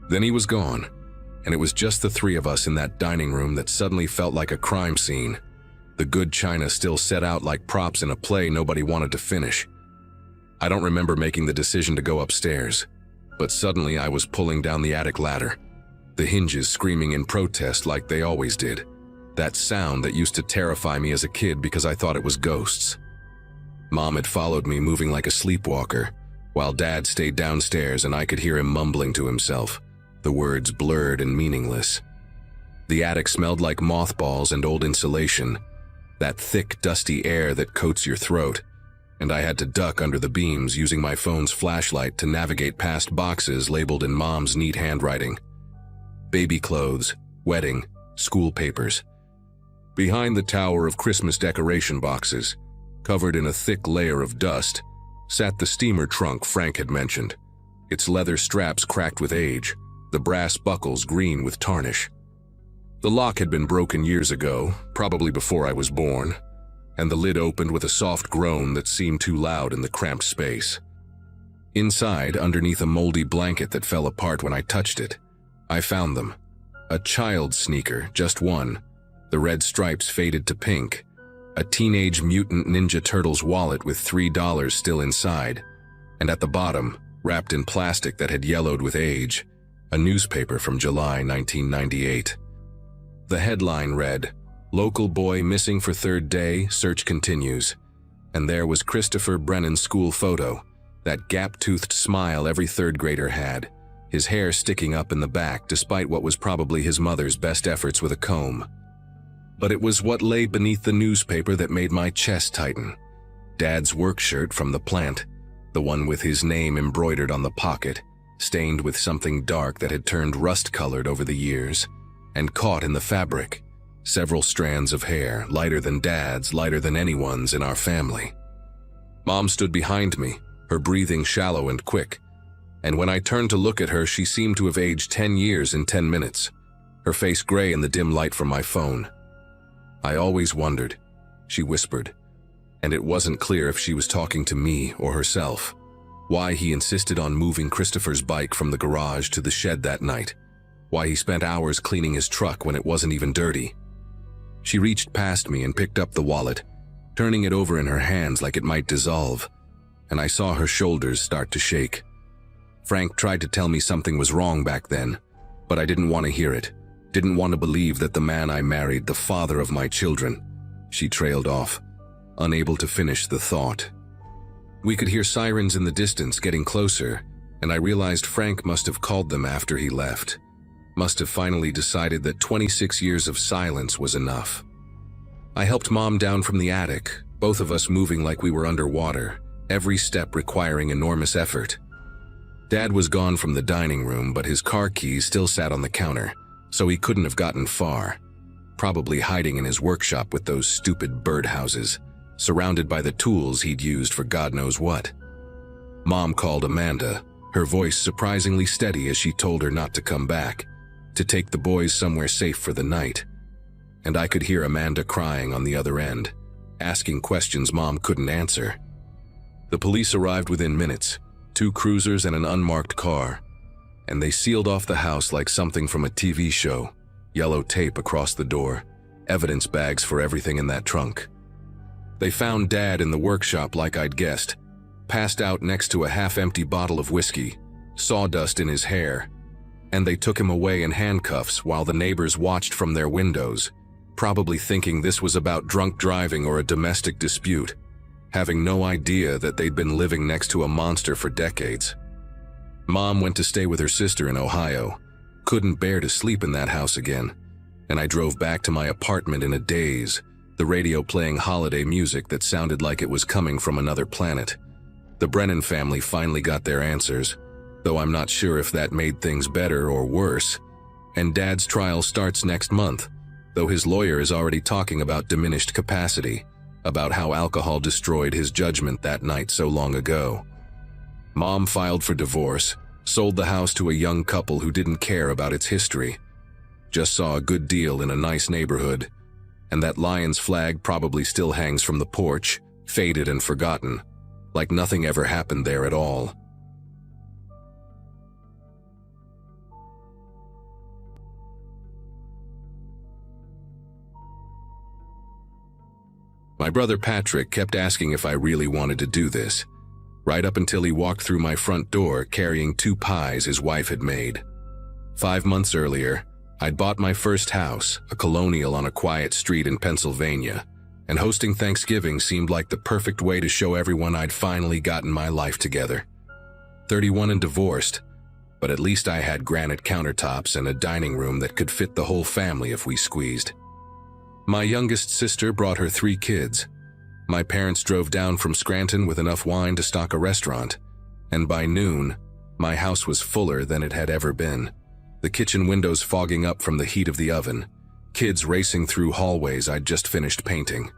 Then he was gone, and it was just the three of us in that dining room that suddenly felt like a crime scene. The good china still set out like props in a play nobody wanted to finish. I don't remember making the decision to go upstairs, but suddenly I was pulling down the attic ladder, the hinges screaming in protest like they always did, that sound that used to terrify me as a kid because I thought it was ghosts. Mom had followed me, moving like a sleepwalker, while Dad stayed downstairs and I could hear him mumbling to himself, the words blurred and meaningless. The attic smelled like mothballs and old insulation, that thick, dusty air that coats your throat, and I had to duck under the beams using my phone's flashlight to navigate past boxes labeled in Mom's neat handwriting. Baby clothes, wedding, school papers. Behind the tower of Christmas decoration boxes, covered in a thick layer of dust, sat the steamer trunk Frank had mentioned, its leather straps cracked with age, the brass buckles green with tarnish. The lock had been broken years ago, probably before I was born, and the lid opened with a soft groan that seemed too loud in the cramped space. Inside, underneath a moldy blanket that fell apart when I touched it, I found them. A child's sneaker, just one, the red stripes faded to pink, a Teenage Mutant Ninja Turtles wallet with $3 still inside, and at the bottom, wrapped in plastic that had yellowed with age, a newspaper from July 1998. The headline read, "Local boy missing for third day, search continues." And there was Christopher Brennan's school photo, that gap-toothed smile every third grader had, his hair sticking up in the back despite what was probably his mother's best efforts with a comb. But it was what lay beneath the newspaper that made my chest tighten. Dad's work shirt from the plant, the one with his name embroidered on the pocket, stained with something dark that had turned rust-colored over the years, and caught in the fabric, several strands of hair, lighter than Dad's, lighter than anyone's in our family. Mom stood behind me, her breathing shallow and quick, and when I turned to look at her, she seemed to have aged 10 years in 10 minutes, her face gray in the dim light from my phone. "I always wondered," she whispered, and it wasn't clear if she was talking to me or herself, why he insisted on moving Christopher's bike from the garage to the shed that night, why he spent hours cleaning his truck when it wasn't even dirty. She reached past me and picked up the wallet, turning it over in her hands like it might dissolve, and I saw her shoulders start to shake. Frank tried to tell me something was wrong back then, but I didn't want to hear it, didn't want to believe that the man I married, the father of my children. She trailed off, unable to finish the thought. We could hear sirens in the distance getting closer, and I realized Frank must have called them after he left. Must have finally decided that 26 years of silence was enough. I helped Mom down from the attic, both of us moving like we were underwater, every step requiring enormous effort. Dad was gone from the dining room, but his car keys still sat on the counter, so he couldn't have gotten far. probably hiding in his workshop with those stupid birdhouses, surrounded by the tools he'd used for God knows what. Mom called Amanda, her voice surprisingly steady as she told her not to come back, to take the boys somewhere safe for the night. And I could hear Amanda crying on the other end, asking questions Mom couldn't answer. The police arrived within minutes, 2 cruisers and an unmarked car, and they sealed off the house like something from a TV show, yellow tape across the door, evidence bags for everything in that trunk. They found Dad in the workshop like I'd guessed, passed out next to a half-empty bottle of whiskey, sawdust in his hair, and they took him away in handcuffs while the neighbors watched from their windows, probably thinking this was about drunk driving or a domestic dispute, having no idea that they'd been living next to a monster for decades. Mom went to stay with her sister in Ohio, couldn't bear to sleep in that house again, and I drove back to my apartment in a daze, the radio playing holiday music that sounded like it was coming from another planet. The Brennan family finally got their answers, though I'm not sure if that made things better or worse, and Dad's trial starts next month, though his lawyer is already talking about diminished capacity, about how alcohol destroyed his judgment that night so long ago. Mom filed for divorce, sold the house to a young couple who didn't care about its history, just saw a good deal in a nice neighborhood, and that Lions flag probably still hangs from the porch, faded and forgotten, like nothing ever happened there at all. My brother Patrick kept asking if I really wanted to do this, right up until he walked through my front door carrying 2 pies his wife had made. 5 months earlier, I'd bought my first house, a colonial on a quiet street in Pennsylvania, and hosting Thanksgiving seemed like the perfect way to show everyone I'd finally gotten my life together. 31 and divorced, but at least I had granite countertops and a dining room that could fit the whole family if we squeezed. My youngest sister brought her 3 kids. My parents drove down from Scranton with enough wine to stock a restaurant, and by noon, my house was fuller than it had ever been. The kitchen windows fogging up from the heat of the oven, kids racing through hallways I'd just finished painting.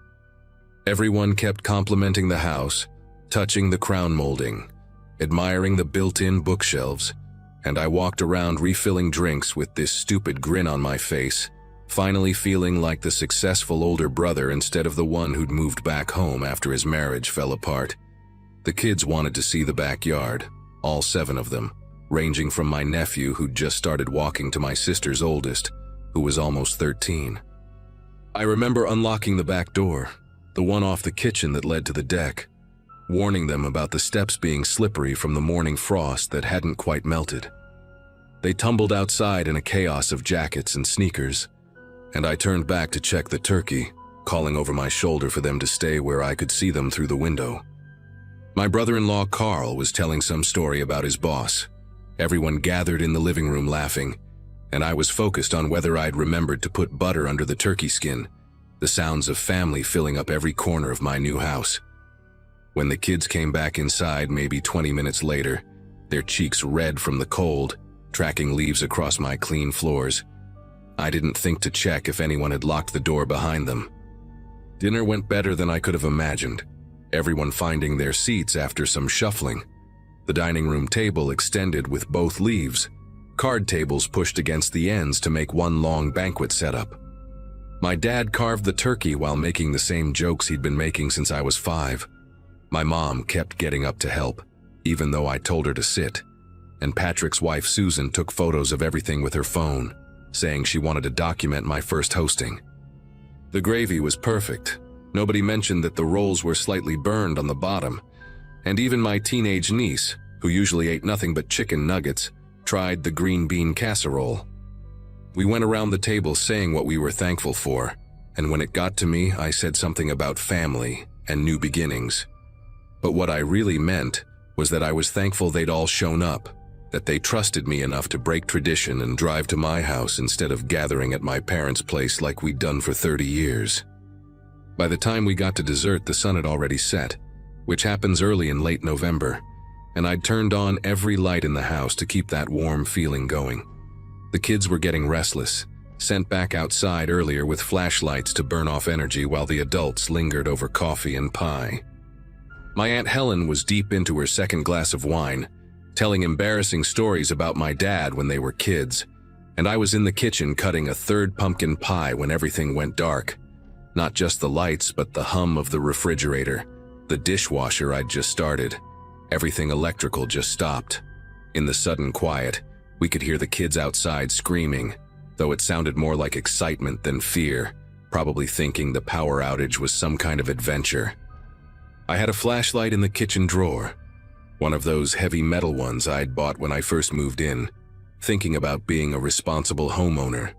Everyone kept complimenting the house, touching the crown molding, admiring the built-in bookshelves, and I walked around refilling drinks with this stupid grin on my face, finally feeling like the successful older brother instead of the one who'd moved back home after his marriage fell apart. The kids wanted to see the backyard, all 7 of them, ranging from my nephew who'd just started walking to my sister's oldest, who was almost 13. I remember unlocking the back door, the one off the kitchen that led to the deck, warning them about the steps being slippery from the morning frost that hadn't quite melted. They tumbled outside in a chaos of jackets and sneakers, and I turned back to check the turkey, calling over my shoulder for them to stay where I could see them through the window. My brother-in-law Carl was telling some story about his boss. Everyone gathered in the living room laughing, and I was focused on whether I'd remembered to put butter under the turkey skin, the sounds of family filling up every corner of my new house. When the kids came back inside maybe 20 minutes later, their cheeks red from the cold, tracking leaves across my clean floors, I didn't think to check if anyone had locked the door behind them. Dinner went better than I could have imagined, everyone finding their seats after some shuffling. The dining room table extended with both leaves, card tables pushed against the ends to make one long banquet setup. My dad carved the turkey while making the same jokes he'd been making since I was 5. My mom kept getting up to help, even though I told her to sit, and Patrick's wife Susan took photos of everything with her phone, saying she wanted to document my first hosting. The gravy was perfect. Nobody mentioned that the rolls were slightly burned on the bottom, and even my teenage niece, who usually ate nothing but chicken nuggets, tried the green bean casserole. We went around the table saying what we were thankful for, and when it got to me, I said something about family and new beginnings. But what I really meant was that I was thankful they'd all shown up, that they trusted me enough to break tradition and drive to my house instead of gathering at my parents' place like we'd done for 30 years. By the time we got to dessert, the sun had already set, which happens early in late November, and I'd turned on every light in the house to keep that warm feeling going. The kids were getting restless, sent back outside earlier with flashlights to burn off energy while the adults lingered over coffee and pie. My Aunt Helen was deep into her second glass of wine, telling embarrassing stories about my dad when they were kids, and I was in the kitchen cutting a third pumpkin pie when everything went dark. Not just the lights, but the hum of the refrigerator, the dishwasher I'd just started. Everything electrical just stopped. In the sudden quiet, we could hear the kids outside screaming, though it sounded more like excitement than fear, probably thinking the power outage was some kind of adventure. I had a flashlight in the kitchen drawer, one of those heavy metal ones I'd bought when I first moved in, thinking about being a responsible homeowner.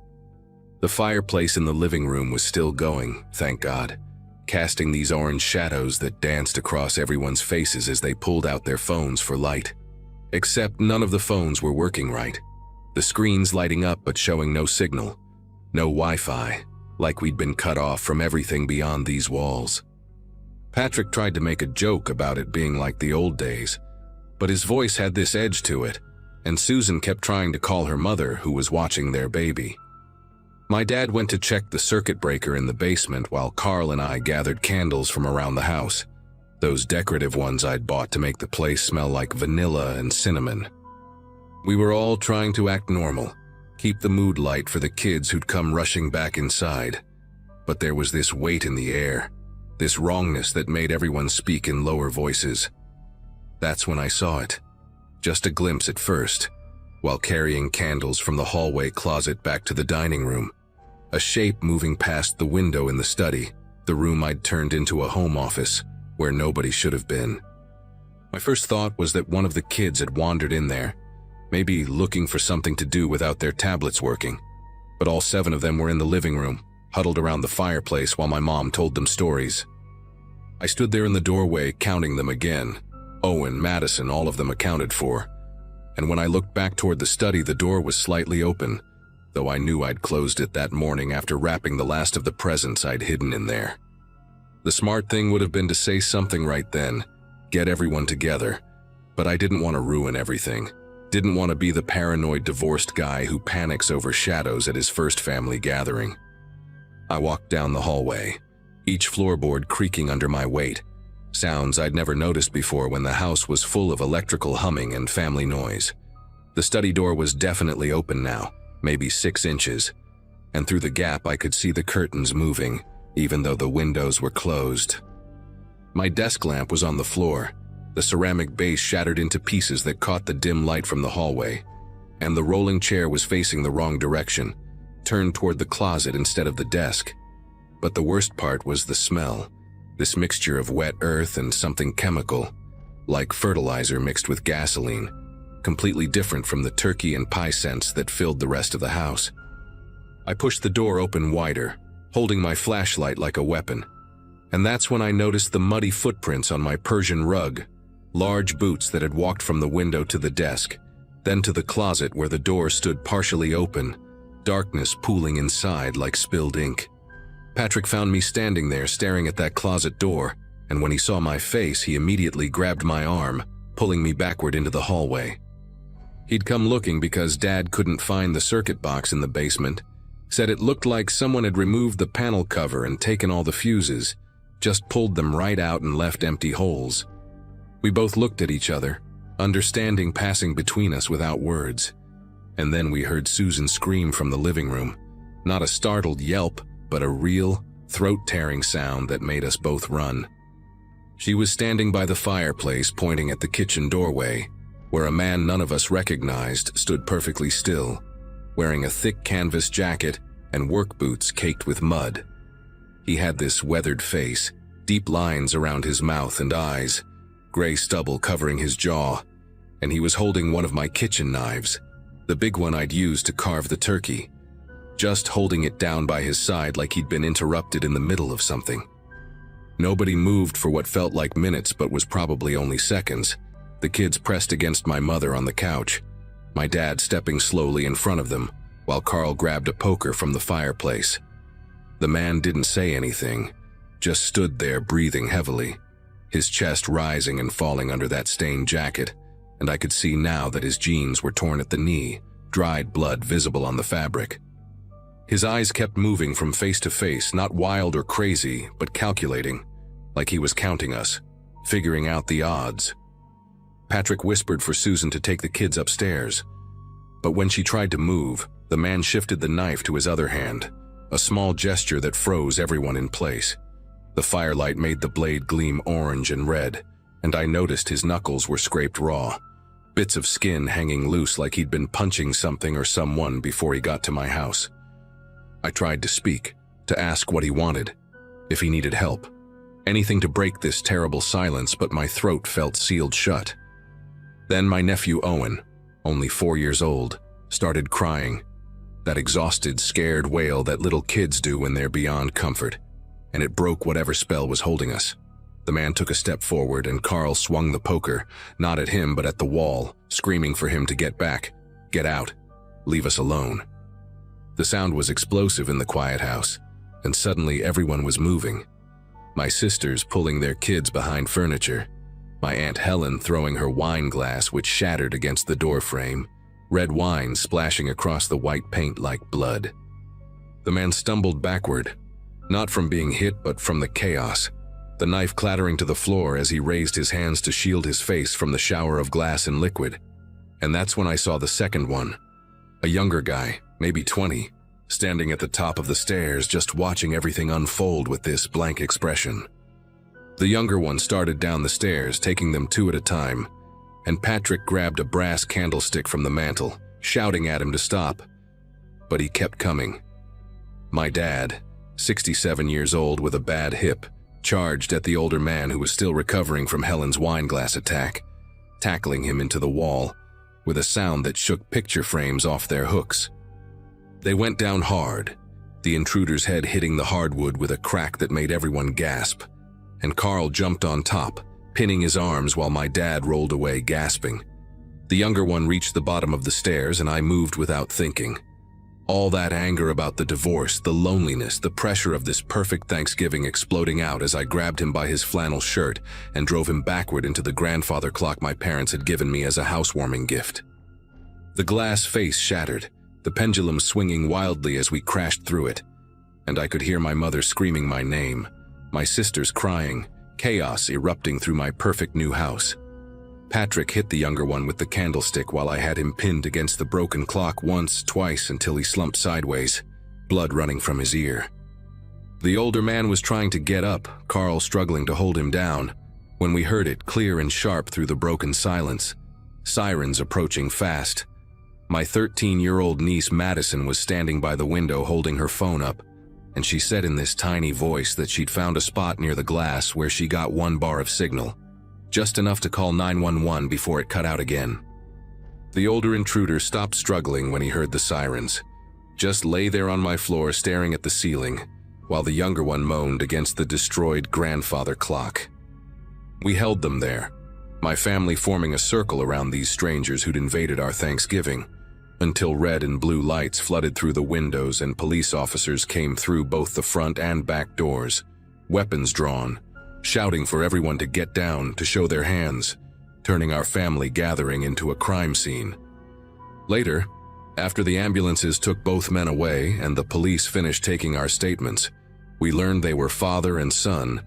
The fireplace in the living room was still going, thank God, casting these orange shadows that danced across everyone's faces as they pulled out their phones for light. Except none of the phones were working right. The screens lighting up but showing no signal, no Wi-Fi, like we'd been cut off from everything beyond these walls. Patrick tried to make a joke about it being like the old days, but his voice had this edge to it, and Susan kept trying to call her mother, who was watching their baby. My dad went to check the circuit breaker in the basement while Carl and I gathered candles from around the house, those decorative ones I'd bought to make the place smell like vanilla and cinnamon. We were all trying to act normal, keep the mood light for the kids who'd come rushing back inside. But there was this weight in the air, this wrongness that made everyone speak in lower voices. That's when I saw it. Just a glimpse at first, while carrying candles from the hallway closet back to the dining room. A shape moving past the window in the study, the room I'd turned into a home office, where nobody should have been. My first thought was that one of the kids had wandered in there, maybe looking for something to do without their tablets working. But all 7 of them were in the living room, huddled around the fireplace while my mom told them stories. I stood there in the doorway counting them again. Owen, Madison, all of them accounted for. And when I looked back toward the study, the door was slightly open, though I knew I'd closed it that morning after wrapping the last of the presents I'd hidden in there. The smart thing would have been to say something right then, get everyone together, but I didn't want to ruin everything. Didn't want to be the paranoid divorced guy who panics over shadows at his first family gathering. I walked down the hallway, each floorboard creaking under my weight, sounds I'd never noticed before when the house was full of electrical humming and family noise. The study door was definitely open now, maybe 6 inches, and through the gap I could see the curtains moving, even though the windows were closed. My desk lamp was on the floor, the ceramic base shattered into pieces that caught the dim light from the hallway, and the rolling chair was facing the wrong direction, turned toward the closet instead of the desk. But the worst part was the smell, this mixture of wet earth and something chemical, like fertilizer mixed with gasoline, completely different from the turkey and pie scents that filled the rest of the house. I pushed the door open wider, holding my flashlight like a weapon, and that's when I noticed the muddy footprints on my Persian rug, large boots that had walked from the window to the desk, then to the closet where the door stood partially open, darkness pooling inside like spilled ink. Patrick found me standing there staring at that closet door, and when he saw my face, he immediately grabbed my arm, pulling me backward into the hallway. He'd come looking because Dad couldn't find the circuit box in the basement, said it looked like someone had removed the panel cover and taken all the fuses, just pulled them right out and left empty holes. We both looked at each other, understanding passing between us without words. And then we heard Susan scream from the living room, not a startled yelp, but a real, throat-tearing sound that made us both run. She was standing by the fireplace pointing at the kitchen doorway, where a man none of us recognized stood perfectly still, wearing a thick canvas jacket and work boots caked with mud. He had this weathered face, deep lines around his mouth and eyes, gray stubble covering his jaw, and he was holding one of my kitchen knives, the big one I'd used to carve the turkey, just holding it down by his side like he'd been interrupted in the middle of something. Nobody moved for what felt like minutes but was probably only seconds. The kids pressed against my mother on the couch, my dad stepping slowly in front of them, while Carl grabbed a poker from the fireplace. The man didn't say anything, just stood there breathing heavily, his chest rising and falling under that stained jacket, and I could see now that his jeans were torn at the knee, dried blood visible on the fabric. His eyes kept moving from face to face, not wild or crazy, but calculating, like he was counting us, figuring out the odds. Patrick whispered for Susan to take the kids upstairs, but when she tried to move, the man shifted the knife to his other hand, a small gesture that froze everyone in place. The firelight made the blade gleam orange and red, and I noticed his knuckles were scraped raw, bits of skin hanging loose like he'd been punching something or someone before he got to my house. I tried to speak, to ask what he wanted, if he needed help. Anything to break this terrible silence, but my throat felt sealed shut. Then my nephew Owen, only 4 years old, started crying, that exhausted, scared wail that little kids do when they're beyond comfort, and it broke whatever spell was holding us. The man took a step forward and Carl swung the poker, not at him but at the wall, screaming for him to get back, get out, leave us alone. The sound was explosive in the quiet house, and suddenly everyone was moving. My sisters pulling their kids behind furniture, my Aunt Helen throwing her wine glass which shattered against the door frame, red wine splashing across the white paint like blood. The man stumbled backward, not from being hit but from the chaos, the knife clattering to the floor as he raised his hands to shield his face from the shower of glass and liquid. And that's when I saw the second one, a younger guy, maybe 20, standing at the top of the stairs just watching everything unfold with this blank expression. The younger one started down the stairs, taking them 2 at a time, and Patrick grabbed a brass candlestick from the mantel, shouting at him to stop. But he kept coming. My dad, 67 years old with a bad hip, charged at the older man who was still recovering from Helen's wine glass attack, tackling him into the wall, with a sound that shook picture frames off their hooks. They went down hard, the intruder's head hitting the hardwood with a crack that made everyone gasp, and Carl jumped on top, pinning his arms while my dad rolled away gasping. The younger one reached the bottom of the stairs and I moved without thinking. All that anger about the divorce, the loneliness, the pressure of this perfect Thanksgiving exploding out as I grabbed him by his flannel shirt and drove him backward into the grandfather clock my parents had given me as a housewarming gift. The glass face shattered, the pendulum swinging wildly as we crashed through it, and I could hear my mother screaming my name, my sisters crying, chaos erupting through my perfect new house. Patrick hit the younger one with the candlestick while I had him pinned against the broken clock once, twice until he slumped sideways, blood running from his ear. The older man was trying to get up, Carl struggling to hold him down, when we heard it clear and sharp through the broken silence. Sirens approaching fast. My 13-year-old niece Madison was standing by the window holding her phone up, and she said in this tiny voice that she'd found a spot near the glass where she got 1 bar of signal, just enough to call 911 before it cut out again. The older intruder stopped struggling when he heard the sirens, just lay there on my floor staring at the ceiling, while the younger one moaned against the destroyed grandfather clock. We held them there, my family forming a circle around these strangers who'd invaded our Thanksgiving, until red and blue lights flooded through the windows and police officers came through both the front and back doors, weapons drawn, shouting for everyone to get down, to show their hands, turning our family gathering into a crime scene. Later, after the ambulances took both men away and the police finished taking our statements, we learned they were father and son,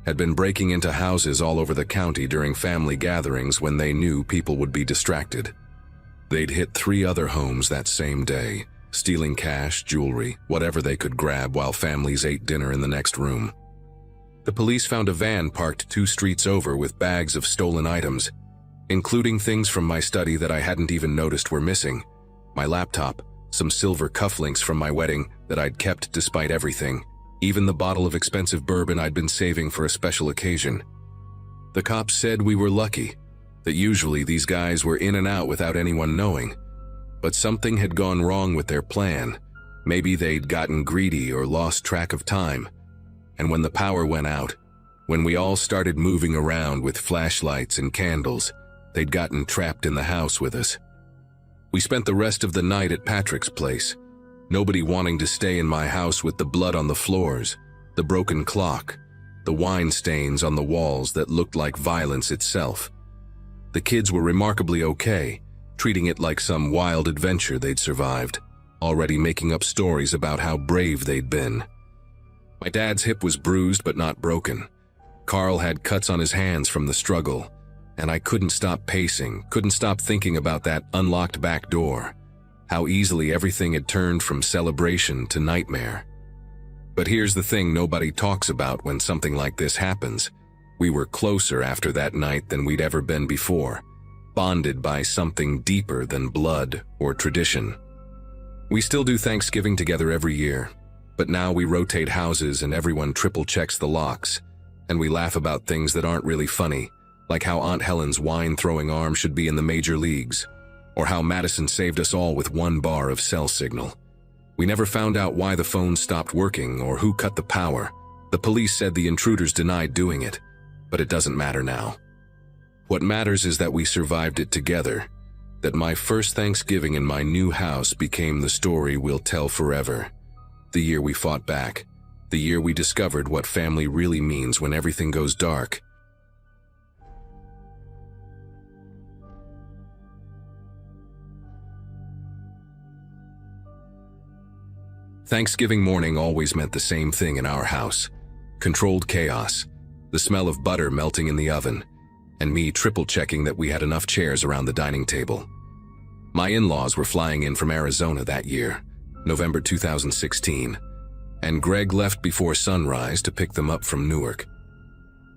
had been breaking into houses all over the county during family gatherings when they knew people would be distracted. They'd hit 3 other homes that same day, stealing cash, jewelry, whatever they could grab while families ate dinner in the next room. The police found a van parked 2 streets over with bags of stolen items, including things from my study that I hadn't even noticed were missing, my laptop, some silver cufflinks from my wedding that I'd kept despite everything, even the bottle of expensive bourbon I'd been saving for a special occasion. The cops said we were lucky, that usually these guys were in and out without anyone knowing, but something had gone wrong with their plan. Maybe they'd gotten greedy or lost track of time. And when the power went out, when we all started moving around with flashlights and candles, they'd gotten trapped in the house with us. We spent the rest of the night at Patrick's place, nobody wanting to stay in my house with the blood on the floors, the broken clock, the wine stains on the walls that looked like violence itself. The kids were remarkably okay, treating it like some wild adventure they'd survived, already making up stories about how brave they'd been. My dad's hip was bruised but not broken. Carl had cuts on his hands from the struggle, and I couldn't stop pacing, couldn't stop thinking about that unlocked back door. How easily everything had turned from celebration to nightmare. But here's the thing nobody talks about when something like this happens. We were closer after that night than we'd ever been before, bonded by something deeper than blood or tradition. We still do Thanksgiving together every year, but now we rotate houses and everyone triple checks the locks, and we laugh about things that aren't really funny, like how Aunt Helen's wine-throwing arm should be in the major leagues, or how Madison saved us all with 1 bar of cell signal. We never found out why the phone stopped working or who cut the power. The police said the intruders denied doing it, but it doesn't matter now. What matters is that we survived it together, that my first Thanksgiving in my new house became the story we'll tell forever. The year we fought back, the year we discovered what family really means when everything goes dark. Thanksgiving morning always meant the same thing in our house. Controlled chaos, the smell of butter melting in the oven, and me triple-checking that we had enough chairs around the dining table. My in-laws were flying in from Arizona that year, November 2016, and Greg left before sunrise to pick them up from Newark.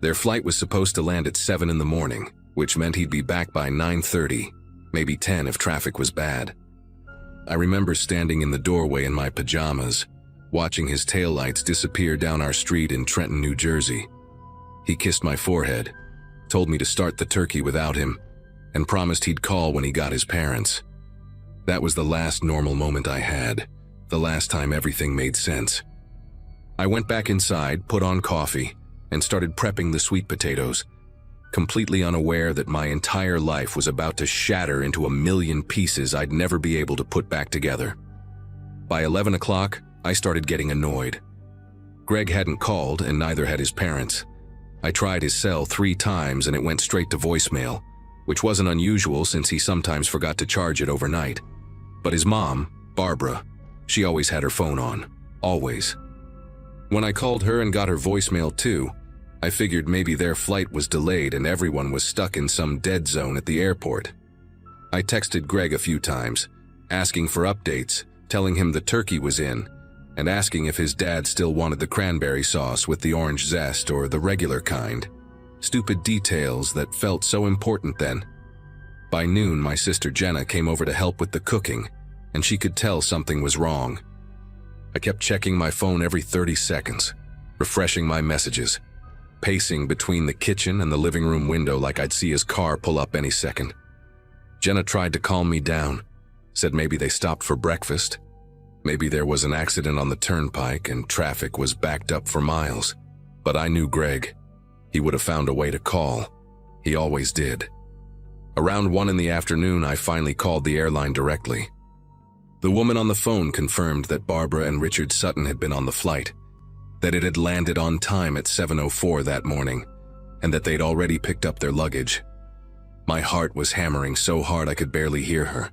Their flight was supposed to land at 7 in the morning, which meant he'd be back by 9:30, maybe 10 if traffic was bad. I remember standing in the doorway in my pajamas, watching his taillights disappear down our street in Trenton, New Jersey. He kissed my forehead, told me to start the turkey without him, and promised he'd call when he got his parents. That was the last normal moment I had, the last time everything made sense. I went back inside, put on coffee, and started prepping the sweet potatoes, completely unaware that my entire life was about to shatter into a million pieces I'd never be able to put back together. By 11 o'clock, I started getting annoyed. Greg hadn't called, and neither had his parents. I tried his cell 3 times and it went straight to voicemail, which wasn't unusual since he sometimes forgot to charge it overnight. But his mom, Barbara, she always had her phone on, always. When I called her and got her voicemail too, I figured maybe their flight was delayed and everyone was stuck in some dead zone at the airport. I texted Greg a few times, asking for updates, telling him the turkey was in, and asking if his dad still wanted the cranberry sauce with the orange zest or the regular kind. Stupid details that felt so important then. By noon, my sister Jenna came over to help with the cooking, and she could tell something was wrong. I kept checking my phone every 30 seconds, refreshing my messages, pacing between the kitchen and the living room window like I'd see his car pull up any second. Jenna tried to calm me down, said maybe they stopped for breakfast. Maybe there was an accident on the turnpike and traffic was backed up for miles. But I knew Greg. He would have found a way to call. He always did. Around 1 in the afternoon, I finally called the airline directly. The woman on the phone confirmed that Barbara and Richard Sutton had been on the flight, that it had landed on time at 7:04 that morning, and that they'd already picked up their luggage. My heart was hammering so hard I could barely hear her.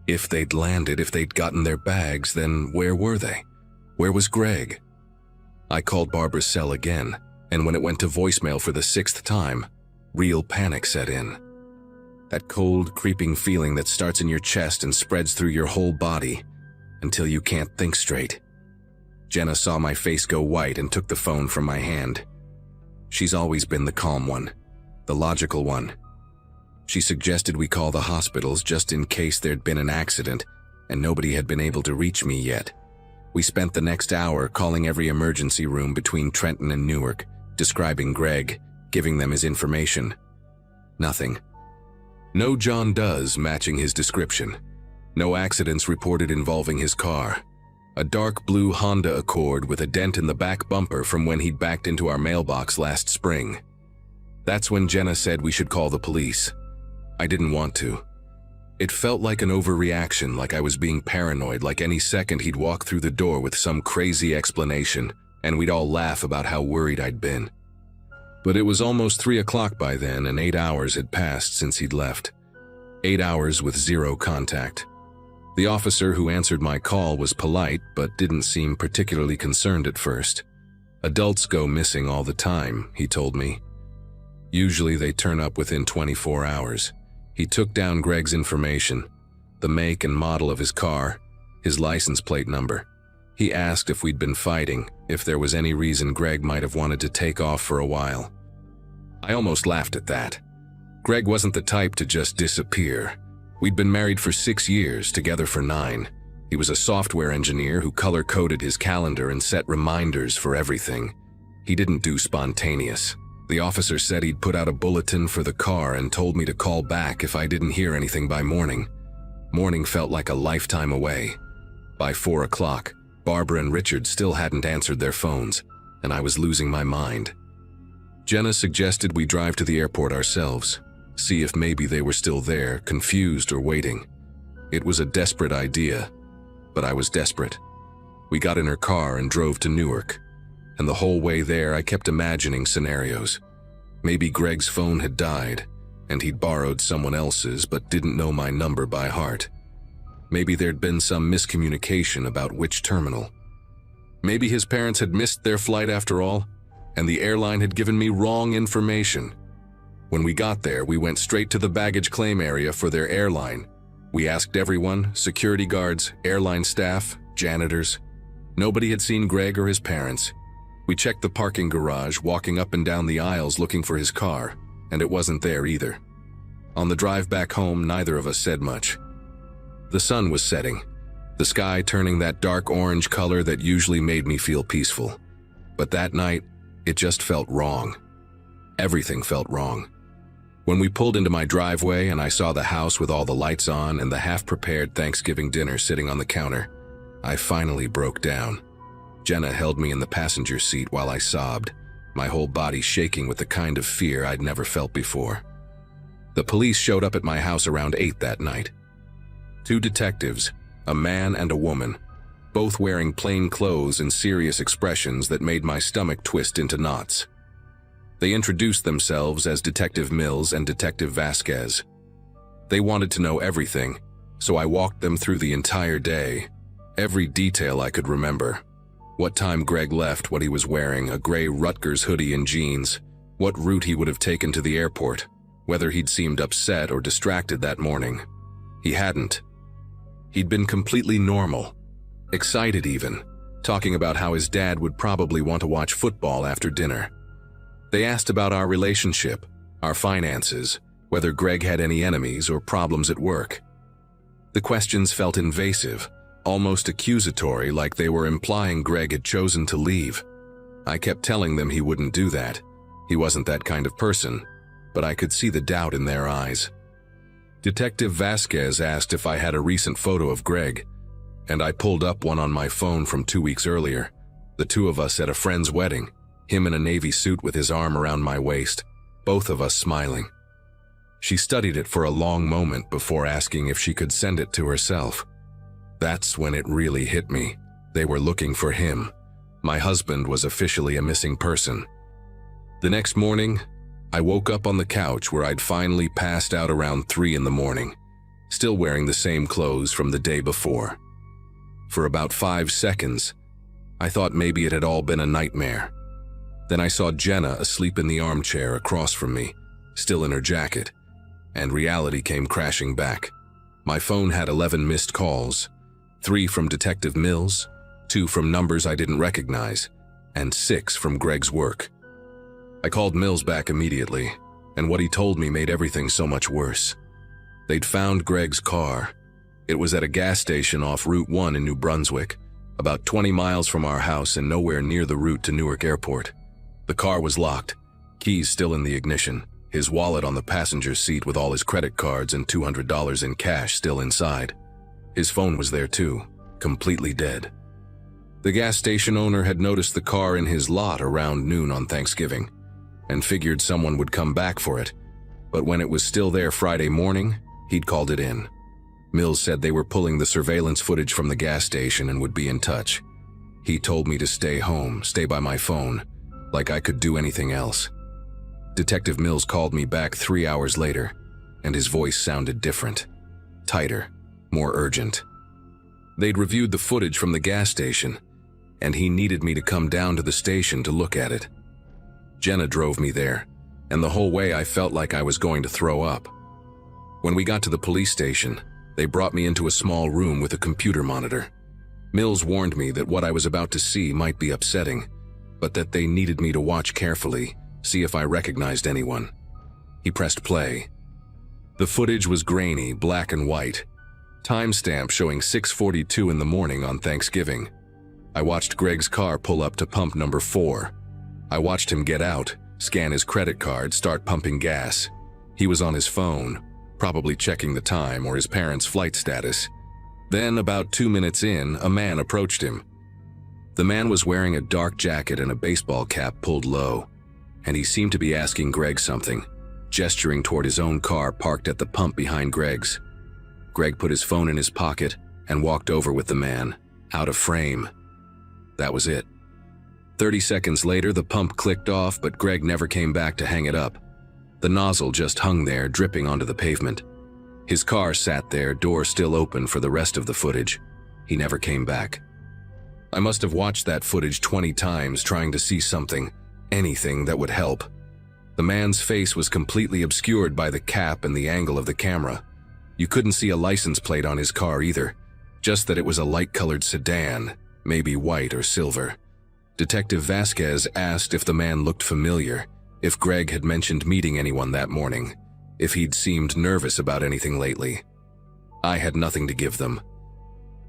If they'd landed, if they'd gotten their bags, then where were they? Where was Greg? I called Barbara's cell again, and when it went to voicemail for the 6th time, real panic set in. That cold, creeping feeling that starts in your chest and spreads through your whole body until you can't think straight. Jenna saw my face go white and took the phone from my hand. She's always been the calm one, the logical one. She suggested we call the hospitals just in case there'd been an accident and nobody had been able to reach me yet. We spent the next hour calling every emergency room between Trenton and Newark, describing Greg, giving them his information. Nothing. No John Does matching his description. No accidents reported involving his car. A dark blue Honda Accord with a dent in the back bumper from when he'd backed into our mailbox last spring. That's when Jenna said we should call the police. I didn't want to. It felt like an overreaction, like I was being paranoid, like any second he'd walk through the door with some crazy explanation, and we'd all laugh about how worried I'd been. But it was almost 3 o'clock by then, and 8 hours had passed since he'd left. 8 hours with zero contact. The officer who answered my call was polite but didn't seem particularly concerned at first. Adults go missing all the time, he told me. Usually they turn up within 24 hours. He took down Greg's information, the make and model of his car, his license plate number. He asked if we'd been fighting, if there was any reason Greg might have wanted to take off for a while. I almost laughed at that. Greg wasn't the type to just disappear. We'd been married for 6 years, together for 9. He was a software engineer who color-coded his calendar and set reminders for everything. He didn't do spontaneous. The officer said he'd put out a bulletin for the car and told me to call back if I didn't hear anything by morning. Morning felt like a lifetime away. By 4 o'clock, Barbara and Richard still hadn't answered their phones, and I was losing my mind. Jenna suggested we drive to the airport ourselves, see if maybe they were still there, confused or waiting. It was a desperate idea, but I was desperate. We got in her car and drove to Newark, and the whole way there I kept imagining scenarios. Maybe Greg's phone had died, and he'd borrowed someone else's but didn't know my number by heart. Maybe there'd been some miscommunication about which terminal. Maybe his parents had missed their flight after all, and the airline had given me wrong information. When we got there, we went straight to the baggage claim area for their airline. We asked everyone, security guards, airline staff, janitors. Nobody had seen Greg or his parents. We checked the parking garage, walking up and down the aisles looking for his car, and it wasn't there either. On the drive back home, neither of us said much. The sun was setting, the sky turning that dark orange color that usually made me feel peaceful. But that night, it just felt wrong. Everything felt wrong. When we pulled into my driveway and I saw the house with all the lights on and the half-prepared Thanksgiving dinner sitting on the counter, I finally broke down. Jenna held me in the passenger seat while I sobbed, my whole body shaking with the kind of fear I'd never felt before. The police showed up at my house around 8 that night. 2 detectives, a man and a woman, both wearing plain clothes and serious expressions that made my stomach twist into knots. They introduced themselves as Detective Mills and Detective Vasquez. They wanted to know everything, so I walked them through the entire day, every detail I could remember. What time Greg left, what he was wearing, a gray Rutgers hoodie and jeans, what route he would have taken to the airport, whether he'd seemed upset or distracted that morning. He hadn't. He'd been completely normal, excited even, talking about how his dad would probably want to watch football after dinner. They asked about our relationship, our finances, whether Greg had any enemies or problems at work. The questions felt invasive, almost accusatory, like they were implying Greg had chosen to leave. I kept telling them he wouldn't do that. He wasn't that kind of person, but I could see the doubt in their eyes. Detective Vasquez asked if I had a recent photo of Greg, and I pulled up one on my phone from 2 weeks earlier. The two of us at a friend's wedding, him in a navy suit with his arm around my waist, both of us smiling. She studied it for a long moment before asking if she could send it to herself. That's when it really hit me. They were looking for him. My husband was officially a missing person. The next morning, I woke up on the couch where I'd finally passed out around 3 in the morning, still wearing the same clothes from the day before. For about 5 seconds, I thought maybe it had all been a nightmare. Then I saw Jenna asleep in the armchair across from me, still in her jacket, and reality came crashing back. My phone had 11 missed calls, 3 from Detective Mills, 2 from numbers I didn't recognize, and 6 from Greg's work. I called Mills back immediately, and what he told me made everything so much worse. They'd found Greg's car. It was at a gas station off Route 1 in New Brunswick, about 20 miles from our house and nowhere near the route to Newark Airport. The car was locked, keys still in the ignition, his wallet on the passenger seat with all his credit cards and $200 in cash still inside. His phone was there too, completely dead. The gas station owner had noticed the car in his lot around noon on Thanksgiving and figured someone would come back for it, but when it was still there Friday morning, he'd called it in. Mills said they were pulling the surveillance footage from the gas station and would be in touch. He told me to stay home, stay by my phone, like I could do anything else. Detective Mills called me back 3 hours later, and his voice sounded different, tighter, more urgent. They'd reviewed the footage from the gas station, and he needed me to come down to the station to look at it. Jenna drove me there, and the whole way I felt like I was going to throw up. When we got to the police station, they brought me into a small room with a computer monitor. Mills warned me that what I was about to see might be upsetting, but that they needed me to watch carefully, see if I recognized anyone. He pressed play. The footage was grainy, black and white. Timestamp showing 6:42 in the morning on Thanksgiving. I watched Greg's car pull up to pump number 4. I watched him get out, scan his credit card, start pumping gas. He was on his phone, probably checking the time or his parents' flight status. Then, about 2 minutes in, a man approached him. The man was wearing a dark jacket and a baseball cap pulled low, and he seemed to be asking Greg something, gesturing toward his own car parked at the pump behind Greg's. Greg put his phone in his pocket and walked over with the man, out of frame. That was it. 30 seconds later, the pump clicked off, but Greg never came back to hang it up. The nozzle just hung there, dripping onto the pavement. His car sat there, door still open for the rest of the footage. He never came back. I must have watched that footage 20 times, trying to see something, anything that would help. The man's face was completely obscured by the cap and the angle of the camera. You couldn't see a license plate on his car either, just that it was a light-colored sedan, maybe white or silver. Detective Vasquez asked if the man looked familiar, if Greg had mentioned meeting anyone that morning, if he'd seemed nervous about anything lately. I had nothing to give them.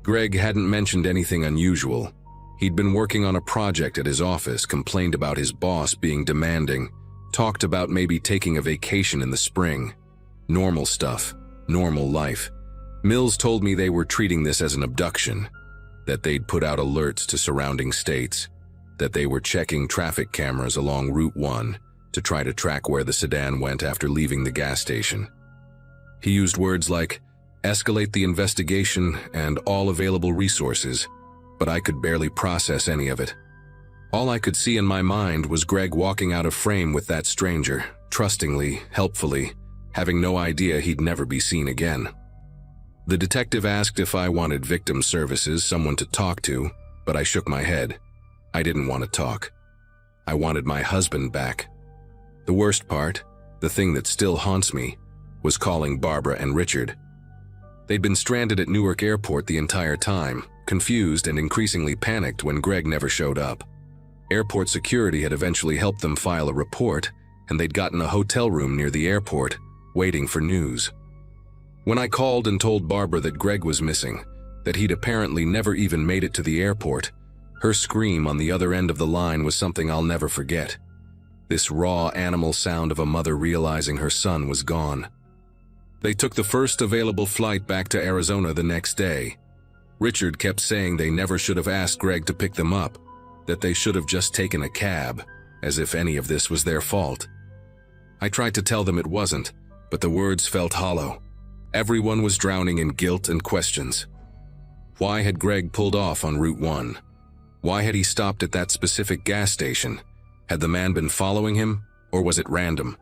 Greg hadn't mentioned anything unusual. He'd been working on a project at his office, complained about his boss being demanding, talked about maybe taking a vacation in the spring. Normal stuff, normal life. Mills told me they were treating this as an abduction, that they'd put out alerts to surrounding states, that they were checking traffic cameras along Route 1 to try to track where the sedan went after leaving the gas station. He used words like, escalate the investigation and all available resources, but I could barely process any of it. All I could see in my mind was Greg walking out of frame with that stranger, trustingly, helpfully, having no idea he'd never be seen again. The detective asked if I wanted victim services, someone to talk to, but I shook my head. I didn't want to talk. I wanted my husband back. The worst part, the thing that still haunts me, was calling Barbara and Richard. They'd been stranded at Newark Airport the entire time, confused and increasingly panicked when Greg never showed up. Airport security had eventually helped them file a report, and they'd gotten a hotel room near the airport, waiting for news. When I called and told Barbara that Greg was missing, that he'd apparently never even made it to the airport, her scream on the other end of the line was something I'll never forget. This raw animal sound of a mother realizing her son was gone. They took the first available flight back to Arizona the next day. Richard kept saying they never should have asked Greg to pick them up, that they should have just taken a cab, as if any of this was their fault. I tried to tell them it wasn't, but the words felt hollow. Everyone was drowning in guilt and questions. Why had Greg pulled off on Route 1? Why had he stopped at that specific gas station? Had the man been following him, or was it random?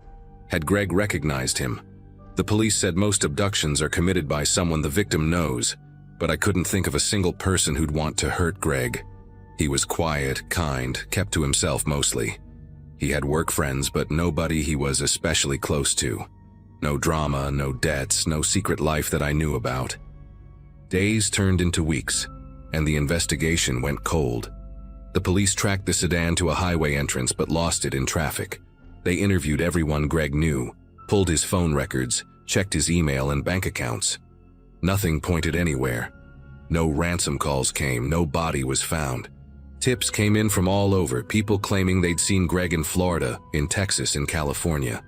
Had Greg recognized him? The police said most abductions are committed by someone the victim knows, but I couldn't think of a single person who'd want to hurt Greg. He was quiet, kind, kept to himself mostly. He had work friends, but nobody he was especially close to. No drama, no debts, no secret life that I knew about. Days turned into weeks, and the investigation went cold. The police tracked the sedan to a highway entrance but lost it in traffic. They interviewed everyone Greg knew, pulled his phone records, checked his email and bank accounts. Nothing pointed anywhere. No ransom calls came, no body was found. Tips came in from all over, people claiming they'd seen Greg in Florida, in Texas, in California.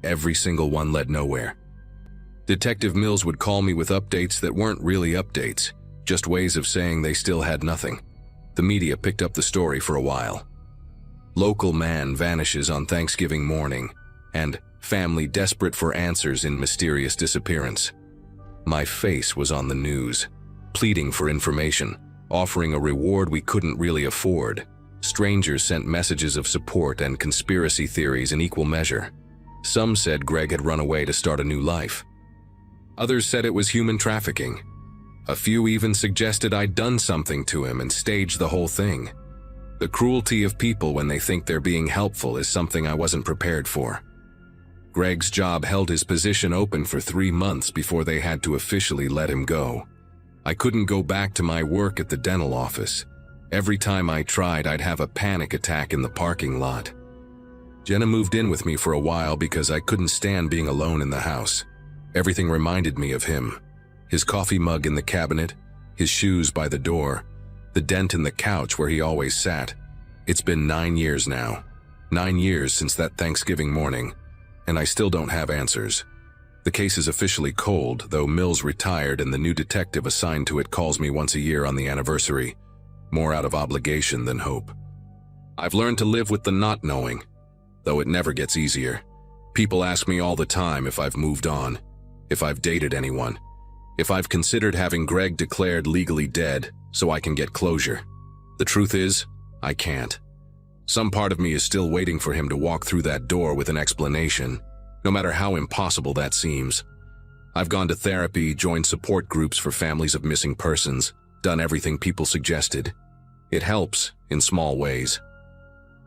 Every single one led nowhere. Detective Mills would call me with updates that weren't really updates, just ways of saying they still had nothing. The media picked up the story for a while. Local man vanishes on Thanksgiving morning, and family desperate for answers in mysterious disappearance. My face was on the news, pleading for information, offering a reward we couldn't really afford. Strangers sent messages of support and conspiracy theories in equal measure. Some said Greg had run away to start a new life. Others said it was human trafficking. A few even suggested I'd done something to him and staged the whole thing. The cruelty of people when they think they're being helpful is something I wasn't prepared for. Greg's job held his position open for 3 months before they had to officially let him go. I couldn't go back to my work at the dental office. Every time I tried, I'd have a panic attack in the parking lot. Jenna moved in with me for a while because I couldn't stand being alone in the house. Everything reminded me of him. His coffee mug in the cabinet, his shoes by the door, the dent in the couch where he always sat. It's been 9 years now. 9 years since that Thanksgiving morning, and I still don't have answers. The case is officially cold, though Mills retired and the new detective assigned to it calls me once a year on the anniversary, more out of obligation than hope. I've learned to live with the not knowing, though it never gets easier. People ask me all the time if I've moved on, if I've dated anyone, if I've considered having Greg declared legally dead so I can get closure. The truth is, I can't. Some part of me is still waiting for him to walk through that door with an explanation, no matter how impossible that seems. I've gone to therapy, joined support groups for families of missing persons, done everything people suggested. It helps, in small ways.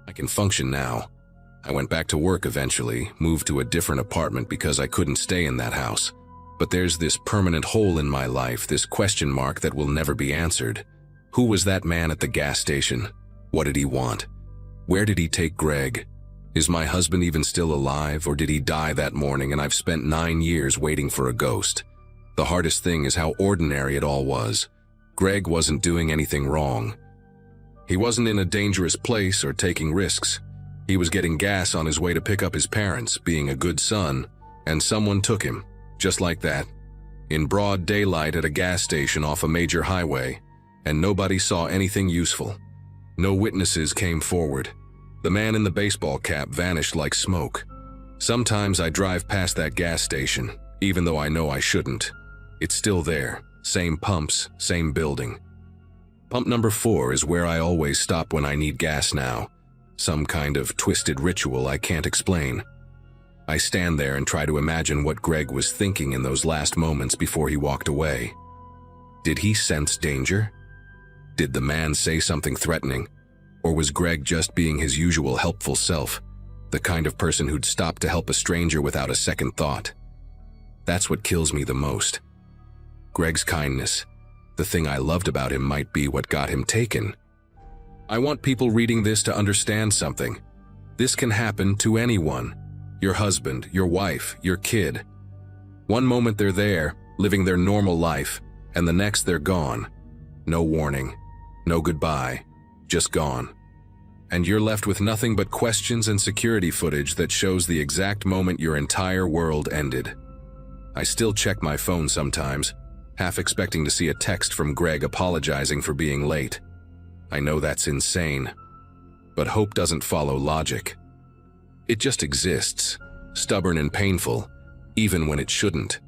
I can function now. I went back to work eventually, moved to a different apartment because I couldn't stay in that house. But there's this permanent hole in my life, this question mark that will never be answered. Who was that man at the gas station? What did he want? Where did he take Greg? Is my husband even still alive, or did he die that morning and I've spent 9 years waiting for a ghost? The hardest thing is how ordinary it all was. Greg wasn't doing anything wrong. He wasn't in a dangerous place or taking risks. He was getting gas on his way to pick up his parents, being a good son, and someone took him, just like that, in broad daylight at a gas station off a major highway, and nobody saw anything useful. No witnesses came forward. The man in the baseball cap vanished like smoke. Sometimes I drive past that gas station, even though I know I shouldn't. It's still there, same pumps, same building. Pump number 4 is where I always stop when I need gas now. Some kind of twisted ritual I can't explain. I stand there and try to imagine what Greg was thinking in those last moments before he walked away. Did he sense danger? Did the man say something threatening? Or was Greg just being his usual helpful self, the kind of person who'd stop to help a stranger without a second thought? That's what kills me the most. Greg's kindness, the thing I loved about him, might be what got him taken. I want people reading this to understand something. This can happen to anyone. Your husband, your wife, your kid. One moment they're there, living their normal life, and the next they're gone. No warning, no goodbye, just gone. And you're left with nothing but questions and security footage that shows the exact moment your entire world ended. I still check my phone sometimes, half expecting to see a text from Greg apologizing for being late. I know that's insane, but hope doesn't follow logic. It just exists, stubborn and painful, even when it shouldn't.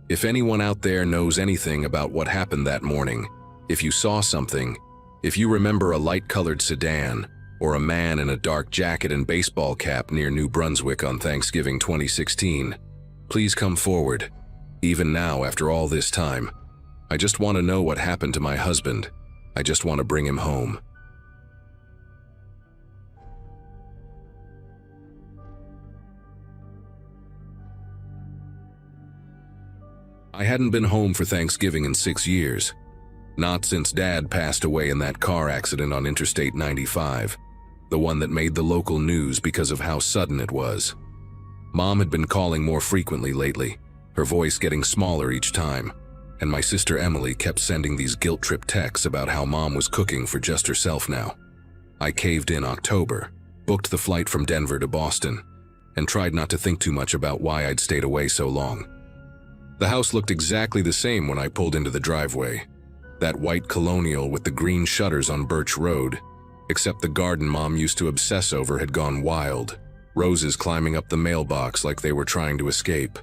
If anyone out there knows anything about what happened that morning, if you saw something, if you remember a light-colored sedan, or a man in a dark jacket and baseball cap near New Brunswick on Thanksgiving 2016, please come forward. Even now, after all this time, I just want to know what happened to my husband. I just want to bring him home. I hadn't been home for Thanksgiving in 6 years. Not since Dad passed away in that car accident on Interstate 95, the one that made the local news because of how sudden it was. Mom had been calling more frequently lately, her voice getting smaller each time, and my sister Emily kept sending these guilt-trip texts about how Mom was cooking for just herself now. I caved in October, booked the flight from Denver to Boston, and tried not to think too much about why I'd stayed away so long. The house looked exactly the same when I pulled into the driveway. That white colonial with the green shutters on Birch Road, except the garden Mom used to obsess over had gone wild, roses climbing up the mailbox like they were trying to escape.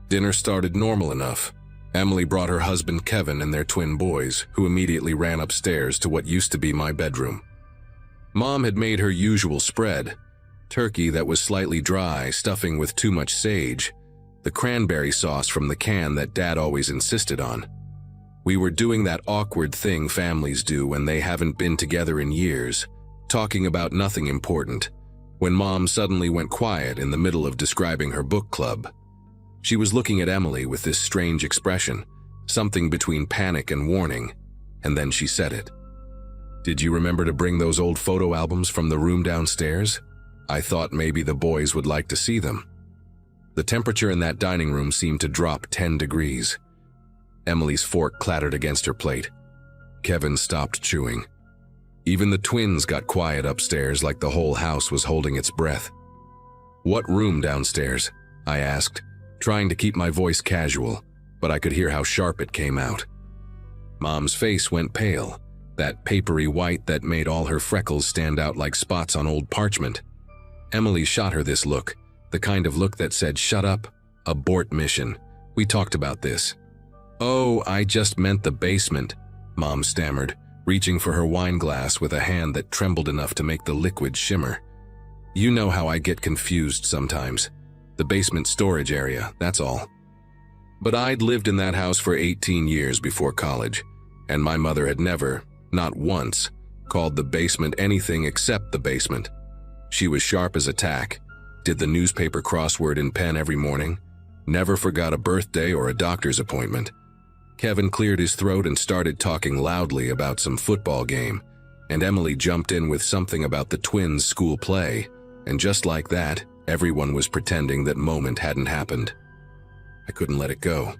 Dinner started normal enough. Emily brought her husband Kevin and their twin boys, who immediately ran upstairs to what used to be my bedroom. Mom had made her usual spread, turkey that was slightly dry, stuffing with too much sage, the cranberry sauce from the can that Dad always insisted on. We were doing that awkward thing families do when they haven't been together in years, talking about nothing important, when Mom suddenly went quiet in the middle of describing her book club. She was looking at Emily with this strange expression, something between panic and warning, and then she said it. "Did you remember to bring those old photo albums from the room downstairs? I thought maybe the boys would like to see them." The temperature in that dining room seemed to drop 10 degrees. Emily's fork clattered against her plate. Kevin stopped chewing. Even the twins got quiet upstairs, like the whole house was holding its breath. "What room downstairs?" I asked, trying to keep my voice casual, but I could hear how sharp it came out. Mom's face went pale, that papery white that made all her freckles stand out like spots on old parchment. Emily shot her this look, the kind of look that said, "Shut up, abort mission. We talked about this." "Oh, I just meant the basement," Mom stammered, reaching for her wine glass with a hand that trembled enough to make the liquid shimmer. "You know how I get confused sometimes. The basement storage area, that's all." But I'd lived in that house for 18 years before college, and my mother had never, not once, called the basement anything except the basement. She was sharp as a tack, did the newspaper crossword in pen every morning, never forgot a birthday or a doctor's appointment. Kevin cleared his throat and started talking loudly about some football game, and Emily jumped in with something about the twins' school play, and just like that, everyone was pretending that moment hadn't happened. I couldn't let it go.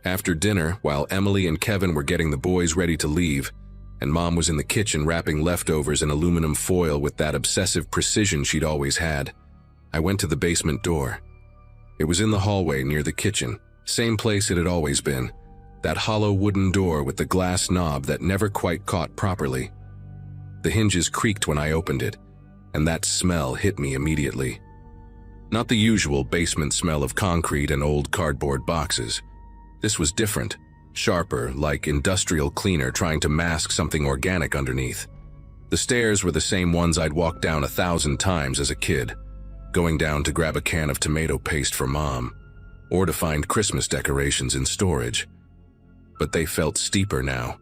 After dinner, while Emily and Kevin were getting the boys ready to leave, and Mom was in the kitchen wrapping leftovers in aluminum foil with that obsessive precision she'd always had, I went to the basement door. It was in the hallway near the kitchen, same place it had always been, that hollow wooden door with the glass knob that never quite caught properly. The hinges creaked when I opened it, and that smell hit me immediately. Not the usual basement smell of concrete and old cardboard boxes. This was different, sharper, like industrial cleaner trying to mask something organic underneath. The stairs were the same ones I'd walked down 1,000 times as a kid, going down to grab a can of tomato paste for Mom, or to find Christmas decorations in storage. But they felt steeper now,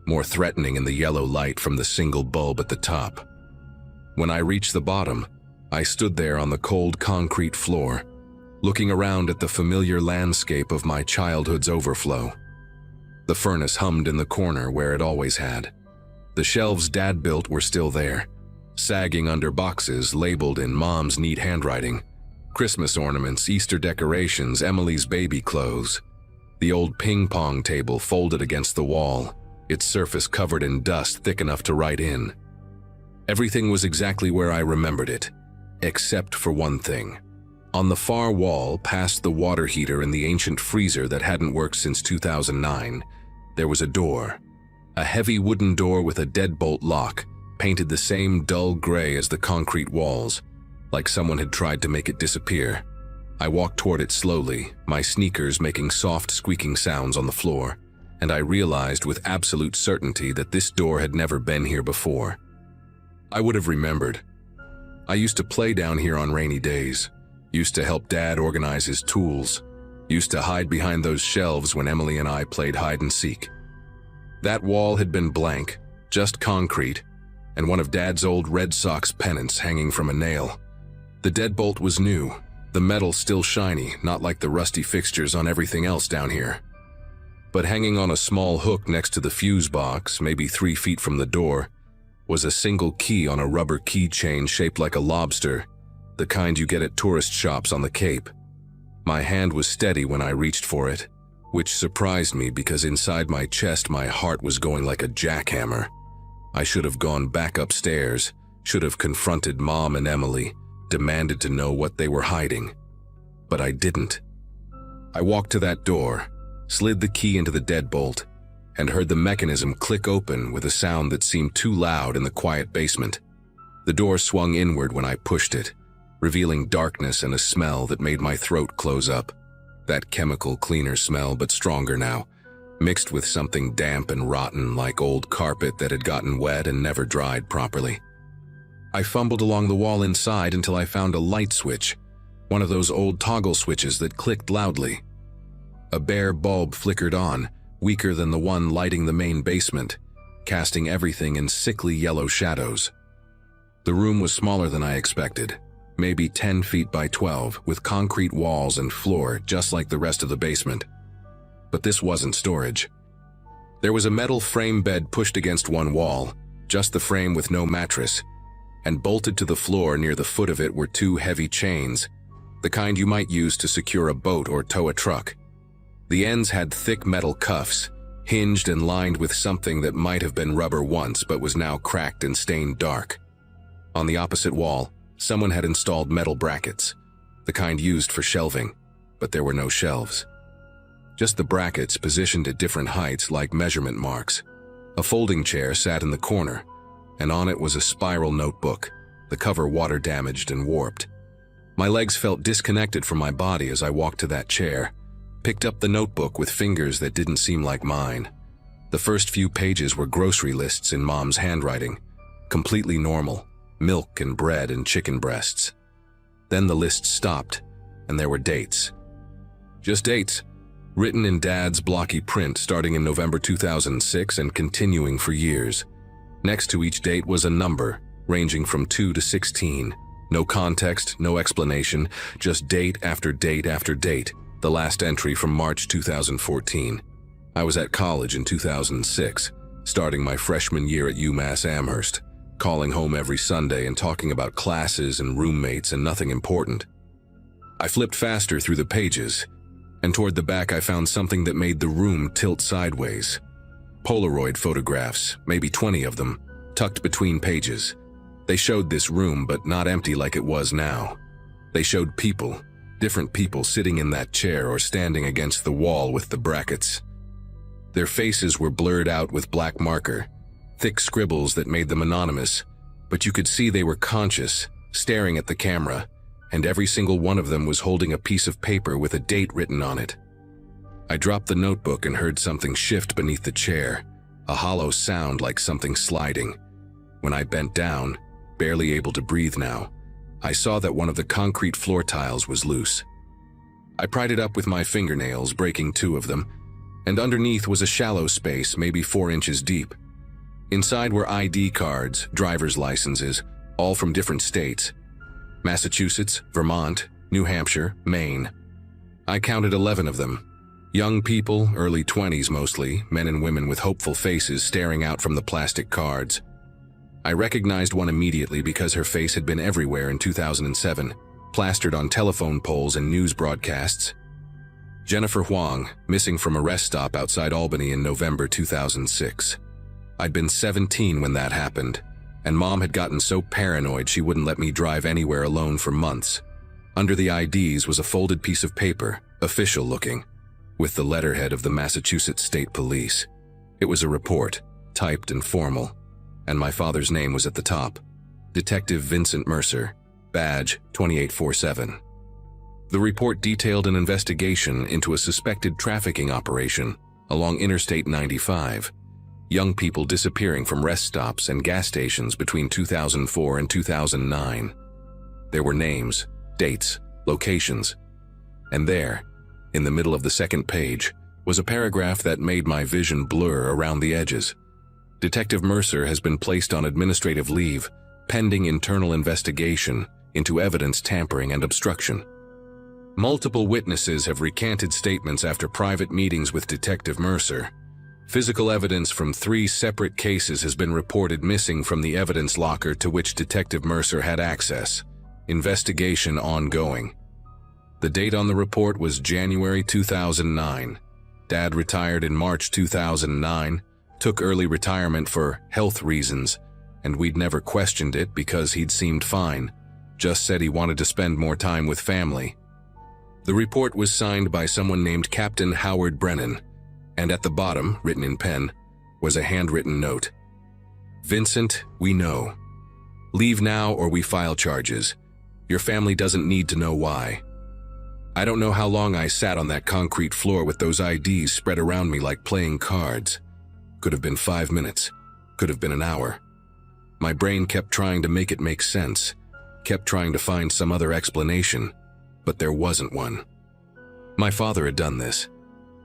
more threatening in the yellow light from the single bulb at the top. When I reached the bottom, I stood there on the cold concrete floor, looking around at the familiar landscape of my childhood's overflow. The furnace hummed in the corner where it always had. The shelves Dad built were still there, sagging under boxes labeled in Mom's neat handwriting. Christmas ornaments, Easter decorations, Emily's baby clothes. The old ping-pong table folded against the wall, its surface covered in dust thick enough to write in. Everything was exactly where I remembered it, except for one thing. On the far wall, past the water heater and the ancient freezer that hadn't worked since 2009, there was a door. A heavy wooden door with a deadbolt lock, painted the same dull gray as the concrete walls, like someone had tried to make it disappear. I walked toward it slowly, my sneakers making soft squeaking sounds on the floor, and I realized with absolute certainty that this door had never been here before. I would have remembered. I used to play down here on rainy days, used to help Dad organize his tools, used to hide behind those shelves when Emily and I played hide and seek. That wall had been blank, just concrete, and one of Dad's old Red Sox pennants hanging from a nail. The deadbolt was new, the metal still shiny, not like the rusty fixtures on everything else down here. But hanging on a small hook next to the fuse box, maybe 3 feet from the door, was a single key on a rubber keychain shaped like a lobster, the kind you get at tourist shops on the Cape. My hand was steady when I reached for it, which surprised me because inside my chest my heart was going like a jackhammer. I should have gone back upstairs, should have confronted Mom and Emily, demanded to know what they were hiding. But I didn't. I walked to that door, slid the key into the deadbolt, and heard the mechanism click open with a sound that seemed too loud in the quiet basement. The door swung inward when I pushed it, revealing darkness and a smell that made my throat close up. That chemical cleaner smell, but stronger now, mixed with something damp and rotten like old carpet that had gotten wet and never dried properly. I fumbled along the wall inside until I found a light switch, one of those old toggle switches that clicked loudly. A bare bulb flickered on, weaker than the one lighting the main basement, casting everything in sickly yellow shadows. The room was smaller than I expected, maybe 10 feet by 12, with concrete walls and floor just like the rest of the basement. But this wasn't storage. There was a metal frame bed pushed against one wall, just the frame with no mattress, and bolted to the floor near the foot of it were two heavy chains, the kind you might use to secure a boat or tow a truck. The ends had thick metal cuffs, hinged and lined with something that might have been rubber once but was now cracked and stained dark. On the opposite wall, someone had installed metal brackets, the kind used for shelving, but there were no shelves. Just the brackets positioned at different heights like measurement marks. A folding chair sat in the corner, and on it was a spiral notebook, the cover water-damaged and warped. My legs felt disconnected from my body as I walked to that chair, picked up the notebook with fingers that didn't seem like mine. The first few pages were grocery lists in Mom's handwriting, completely normal, milk and bread and chicken breasts. Then the list stopped, and there were dates. Just dates, written in Dad's blocky print starting in November 2006 and continuing for years. Next to each date was a number, ranging from 2 to 16. No context, no explanation, just date after date after date, the last entry from March 2014. I was at college in 2006, starting my freshman year at UMass Amherst, calling home every Sunday and talking about classes and roommates and nothing important. I flipped faster through the pages, and toward the back I found something that made the room tilt sideways. Polaroid photographs, maybe 20 of them, tucked between pages. They showed this room, but not empty like it was now. They showed people, different people sitting in that chair or standing against the wall with the brackets. Their faces were blurred out with black marker, thick scribbles that made them anonymous, but you could see they were conscious, staring at the camera, and every single one of them was holding a piece of paper with a date written on it. I dropped the notebook and heard something shift beneath the chair, a hollow sound like something sliding. When I bent down, barely able to breathe now, I saw that one of the concrete floor tiles was loose. I pried it up with my fingernails, breaking 2 of them, and underneath was a shallow space, maybe 4 inches deep. Inside were ID cards, driver's licenses, all from different states. Massachusetts, Vermont, New Hampshire, Maine. I counted 11 of them. Young people, early 20s mostly, men and women with hopeful faces staring out from the plastic cards. I recognized one immediately because her face had been everywhere in 2007, plastered on telephone poles and news broadcasts. Jennifer Huang, missing from a rest stop outside Albany in November 2006. I'd been 17 when that happened, and Mom had gotten so paranoid she wouldn't let me drive anywhere alone for months. Under the IDs was a folded piece of paper, official looking, with the letterhead of the Massachusetts State Police. It was a report, typed and formal, and my father's name was at the top. Detective Vincent Mercer, badge 2847. The report detailed an investigation into a suspected trafficking operation along Interstate 95. Young people disappearing from rest stops and gas stations between 2004 and 2009. There were names, dates, locations. And there, in the middle of the second page, was a paragraph that made my vision blur around the edges. Detective Mercer has been placed on administrative leave, pending internal investigation into evidence tampering and obstruction. Multiple witnesses have recanted statements after private meetings with Detective Mercer. Physical evidence from 3 separate cases has been reported missing from the evidence locker to which Detective Mercer had access. Investigation ongoing. The date on the report was January 2009. Dad retired in March 2009, took early retirement for health reasons, and we'd never questioned it because he'd seemed fine, just said he wanted to spend more time with family. The report was signed by someone named Captain Howard Brennan, and at the bottom, written in pen, was a handwritten note. Vincent, we know. Leave now or we file charges. Your family doesn't need to know why. I don't know how long I sat on that concrete floor with those IDs spread around me like playing cards. Could have been 5 minutes. Could have been an hour. My brain kept trying to make it make sense, kept trying to find some other explanation, but there wasn't one. My father had done this,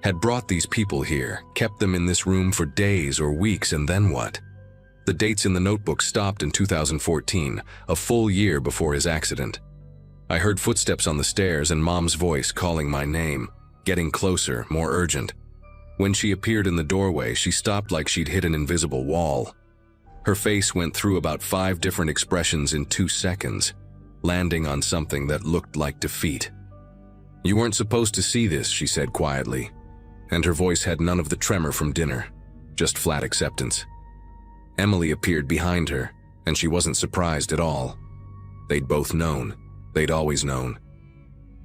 Had brought these people here, kept them in this room for days or weeks, and then what? The dates in the notebook stopped in 2014, a full year before his accident. I heard footsteps on the stairs and Mom's voice calling my name, getting closer, more urgent. When she appeared in the doorway, she stopped like she'd hit an invisible wall. Her face went through about 5 different expressions in 2 seconds, landing on something that looked like defeat. "You weren't supposed to see this," she said quietly, and her voice had none of the tremor from dinner, just flat acceptance. Emily appeared behind her, and she wasn't surprised at all. They'd both known. They'd always known.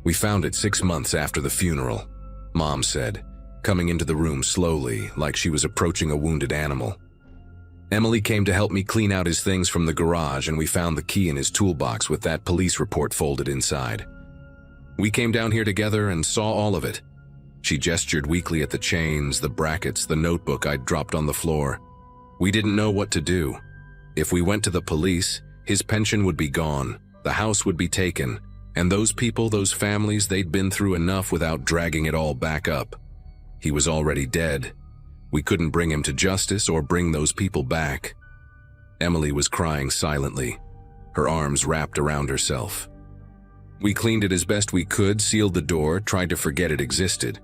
"We found it 6 months after the funeral," Mom said, coming into the room slowly, like she was approaching a wounded animal. "Emily came to help me clean out his things from the garage, and we found the key in his toolbox with that police report folded inside. We came down here together and saw all of it." She gestured weakly at the chains, the brackets, the notebook I'd dropped on the floor. "We didn't know what to do. If we went to the police, his pension would be gone, the house would be taken, and those people, those families, they'd been through enough without dragging it all back up. He was already dead. We couldn't bring him to justice or bring those people back." Emily was crying silently, her arms wrapped around herself. "We cleaned it as best we could, sealed the door, tried to forget it existed.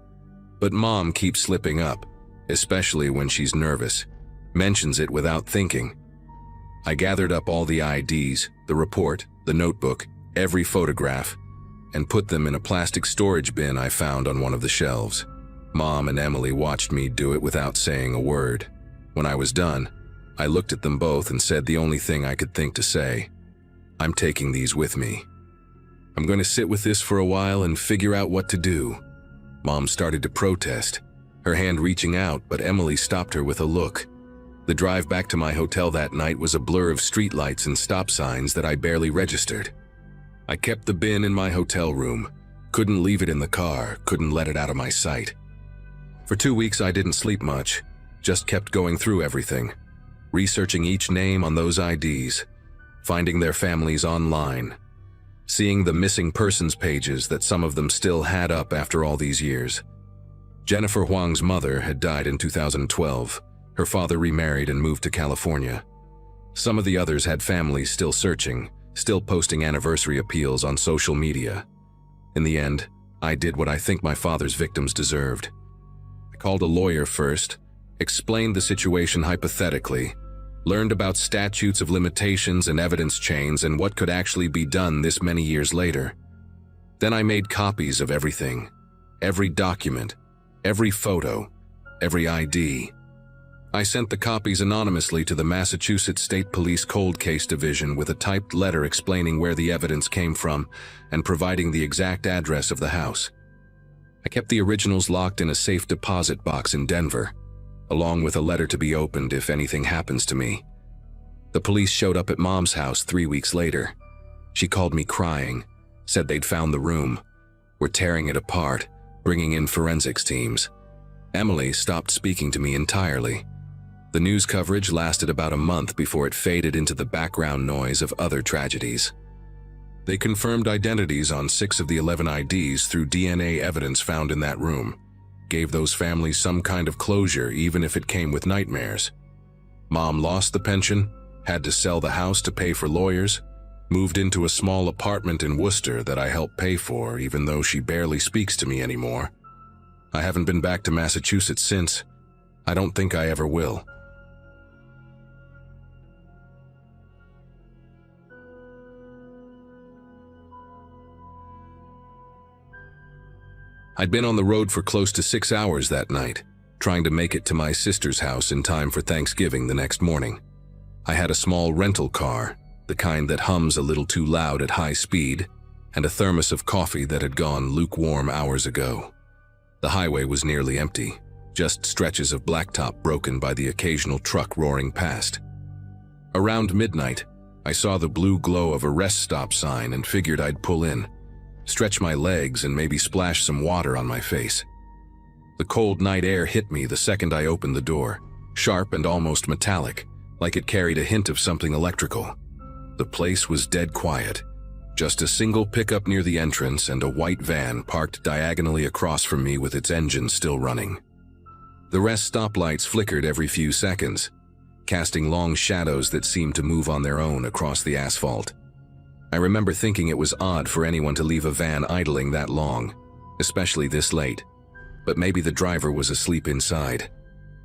But Mom keeps slipping up, especially when she's nervous, mentions it without thinking. I gathered up all the IDs, the report, the notebook, every photograph, and put them in a plastic storage bin I found on one of the shelves. Mom and Emily watched me do it without saying a word. When I was done, I looked at them both and said the only thing I could think to say. I'm taking these with me. I'm going to sit with this for a while and figure out what to do." Mom started to protest, her hand reaching out, but Emily stopped her with a look. The drive back to my hotel that night was a blur of streetlights and stop signs that I barely registered. I kept the bin in my hotel room, couldn't leave it in the car, couldn't let it out of my sight. For 2 weeks I didn't sleep much, just kept going through everything, researching each name on those IDs, finding their families online, seeing the missing persons pages that some of them still had up after all these years. Jennifer Huang's mother had died in 2012. Her father remarried and moved to California. Some of the others had families still searching, still posting anniversary appeals on social media. In the end, I did what I think my father's victims deserved. I called a lawyer first, explained the situation hypothetically, learned about statutes of limitations and evidence chains and what could actually be done this many years later. Then I made copies of everything, every document, every photo, every ID. I sent the copies anonymously to the Massachusetts State Police Cold Case Division with a typed letter explaining where the evidence came from and providing the exact address of the house. I kept the originals locked in a safe deposit box in Denver, along with a letter to be opened if anything happens to me. The police showed up at Mom's house 3 weeks later. She called me crying, said they'd found the room, were tearing it apart, bringing in forensics teams. Emily stopped speaking to me entirely. The news coverage lasted about a month before it faded into the background noise of other tragedies. They confirmed identities on 6 of the 11 IDs through DNA evidence found in that room. Gave those families some kind of closure even if it came with nightmares. Mom lost the pension, had to sell the house to pay for lawyers, moved into a small apartment in Worcester that I helped pay for even though she barely speaks to me anymore. I haven't been back to Massachusetts since. I don't think I ever will. I'd been on the road for close to 6 hours that night, trying to make it to my sister's house in time for Thanksgiving the next morning. I had a small rental car, the kind that hums a little too loud at high speed, and a thermos of coffee that had gone lukewarm hours ago. The highway was nearly empty, just stretches of blacktop broken by the occasional truck roaring past. Around midnight, I saw the blue glow of a rest stop sign and figured I'd pull in, stretch my legs and maybe splash some water on my face. The cold night air hit me the second I opened the door, sharp and almost metallic, like it carried a hint of something electrical. The place was dead quiet, Just a single pickup near the entrance and a white van parked diagonally across from me with its engine still running. The rest stoplights flickered every few seconds, casting long shadows that seemed to move on their own across the asphalt. I remember thinking it was odd for anyone to leave a van idling that long, especially this late, but maybe the driver was asleep inside.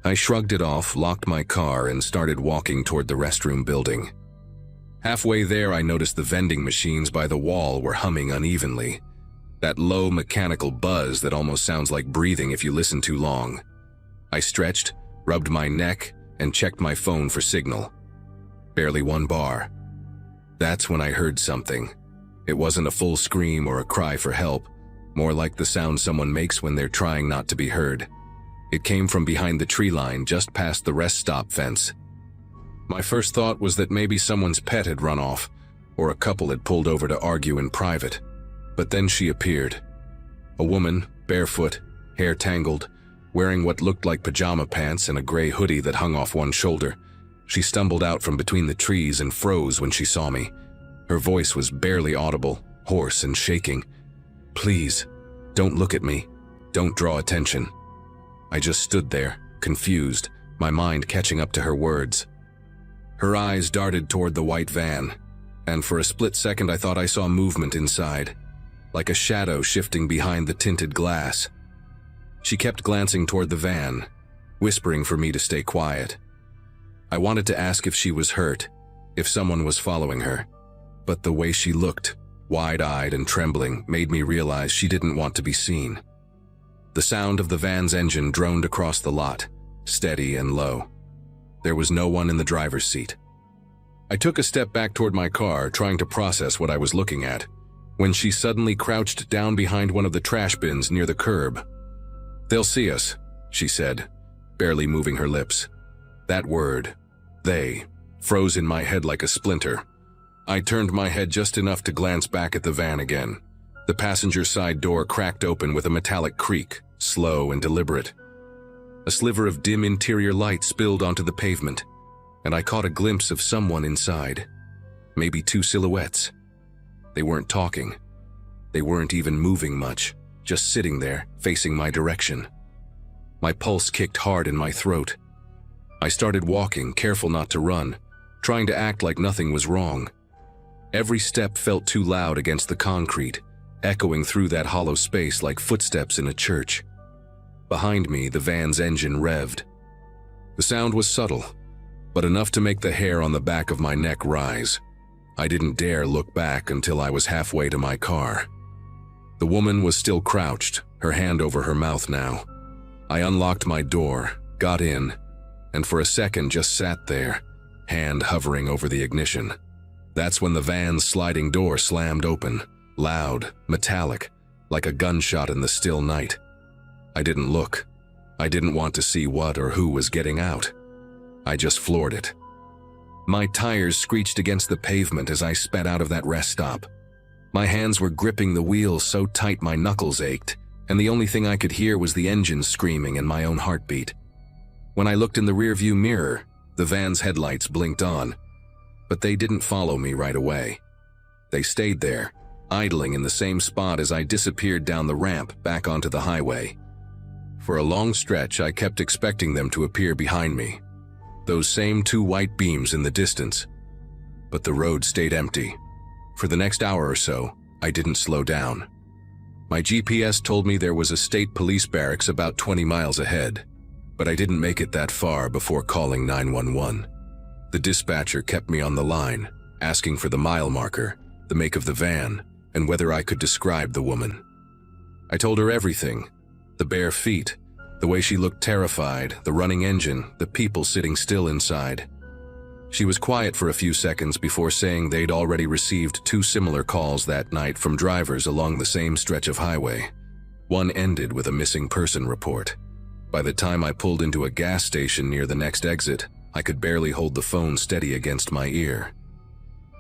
I shrugged it off, locked my car, and started walking toward the restroom building. Halfway there, I noticed the vending machines by the wall were humming unevenly, that low mechanical buzz that almost sounds like breathing if you listen too long. I stretched, rubbed my neck, and checked my phone for signal. Barely one bar. That's when I heard something. It wasn't a full scream or a cry for help, more like the sound someone makes when they're trying not to be heard. It came from behind the tree line just past the rest stop fence. My first thought was that maybe someone's pet had run off, or a couple had pulled over to argue in private. But then she appeared. A woman, barefoot, hair tangled, wearing what looked like pajama pants and a gray hoodie that hung off one shoulder. She stumbled out from between the trees and froze when she saw me. Her voice was barely audible, hoarse and shaking. "Please, don't look at me. Don't draw attention." I just stood there, confused, my mind catching up to her words. Her eyes darted toward the white van, and for a split second I thought I saw movement inside, like a shadow shifting behind the tinted glass. She kept glancing toward the van, whispering for me to stay quiet. I wanted to ask if she was hurt, if someone was following her, but the way she looked, wide-eyed and trembling, made me realize she didn't want to be seen. The sound of the van's engine droned across the lot, steady and low. There was no one in the driver's seat. I took a step back toward my car, trying to process what I was looking at, when she suddenly crouched down behind one of the trash bins near the curb. "They'll see us," she said, barely moving her lips. That word, "they," froze in my head like a splinter. I turned my head just enough to glance back at the van again. The passenger side door cracked open with a metallic creak, slow and deliberate. A sliver of dim interior light spilled onto the pavement, and I caught a glimpse of someone inside. Maybe two silhouettes. They weren't talking. They weren't even moving much, just sitting there, facing my direction. My pulse kicked hard in my throat. I started walking, careful not to run, trying to act like nothing was wrong. Every step felt too loud against the concrete, echoing through that hollow space like footsteps in a church. Behind me, the van's engine revved. The sound was subtle, but enough to make the hair on the back of my neck rise. I didn't dare look back until I was halfway to my car. The woman was still crouched, her hand over her mouth now. I unlocked my door, got in, and for a second just sat there, hand hovering over the ignition. That's when the van's sliding door slammed open, loud, metallic, like a gunshot in the still night. I didn't look. I didn't want to see what or who was getting out. I just floored it. My tires screeched against the pavement as I sped out of that rest stop. My hands were gripping the wheels so tight my knuckles ached, and the only thing I could hear was the engine screaming and my own heartbeat. When I looked in the rearview mirror, the van's headlights blinked on, but they didn't follow me right away. They stayed there, idling in the same spot as I disappeared down the ramp back onto the highway. For a long stretch, I kept expecting them to appear behind me, those same two white beams in the distance. But the road stayed empty. For the next hour or so, I didn't slow down. My GPS told me there was a state police barracks about 20 miles ahead, but I didn't make it that far before calling 911. The dispatcher kept me on the line, asking for the mile marker, the make of the van, and whether I could describe the woman. I told her everything. The bare feet, the way she looked terrified, the running engine, the people sitting still inside. She was quiet for a few seconds before saying they'd already received 2 similar calls that night from drivers along the same stretch of highway. One ended with a missing person report. By the time I pulled into a gas station near the next exit, I could barely hold the phone steady against my ear.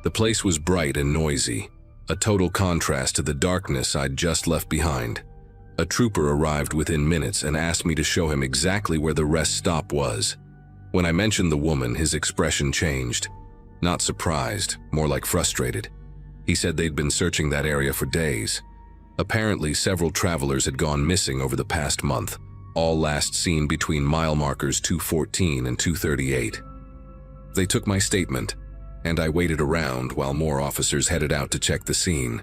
The place was bright and noisy, a total contrast to the darkness I'd just left behind. A trooper arrived within minutes and asked me to show him exactly where the rest stop was. When I mentioned the woman, his expression changed. Not surprised, more like frustrated. He said they'd been searching that area for days. Apparently, several travelers had gone missing over the past month, all last seen between mile markers 214 and 238. They took my statement, and I waited around while more officers headed out to check the scene.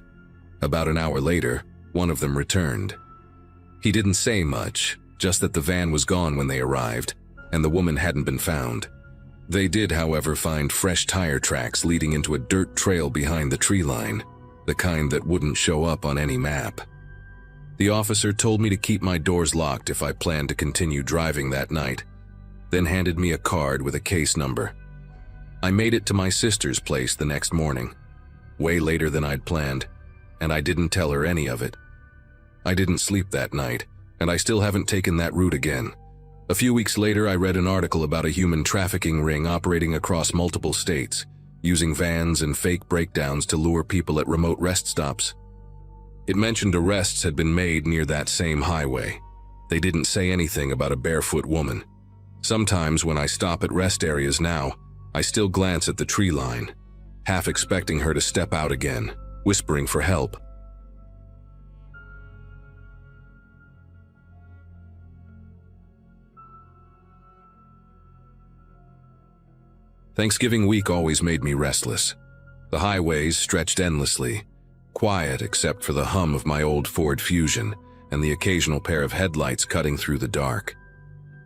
About an hour later, one of them returned. He didn't say much, just that the van was gone when they arrived, and the woman hadn't been found. They did, however, find fresh tire tracks leading into a dirt trail behind the tree line, the kind that wouldn't show up on any map. The officer told me to keep my doors locked if I planned to continue driving that night, then handed me a card with a case number. I made it to my sister's place the next morning, way later than I'd planned, and I didn't tell her any of it. I didn't sleep that night, and I still haven't taken that route again. A few weeks later, I read an article about a human trafficking ring operating across multiple states, using vans and fake breakdowns to lure people at remote rest stops. It mentioned arrests had been made near that same highway. They didn't say anything about a barefoot woman. Sometimes when I stop at rest areas now, I still glance at the tree line, half expecting her to step out again, whispering for help. Thanksgiving week always made me restless. The highways stretched endlessly, quiet except for the hum of my old Ford Fusion and the occasional pair of headlights cutting through the dark.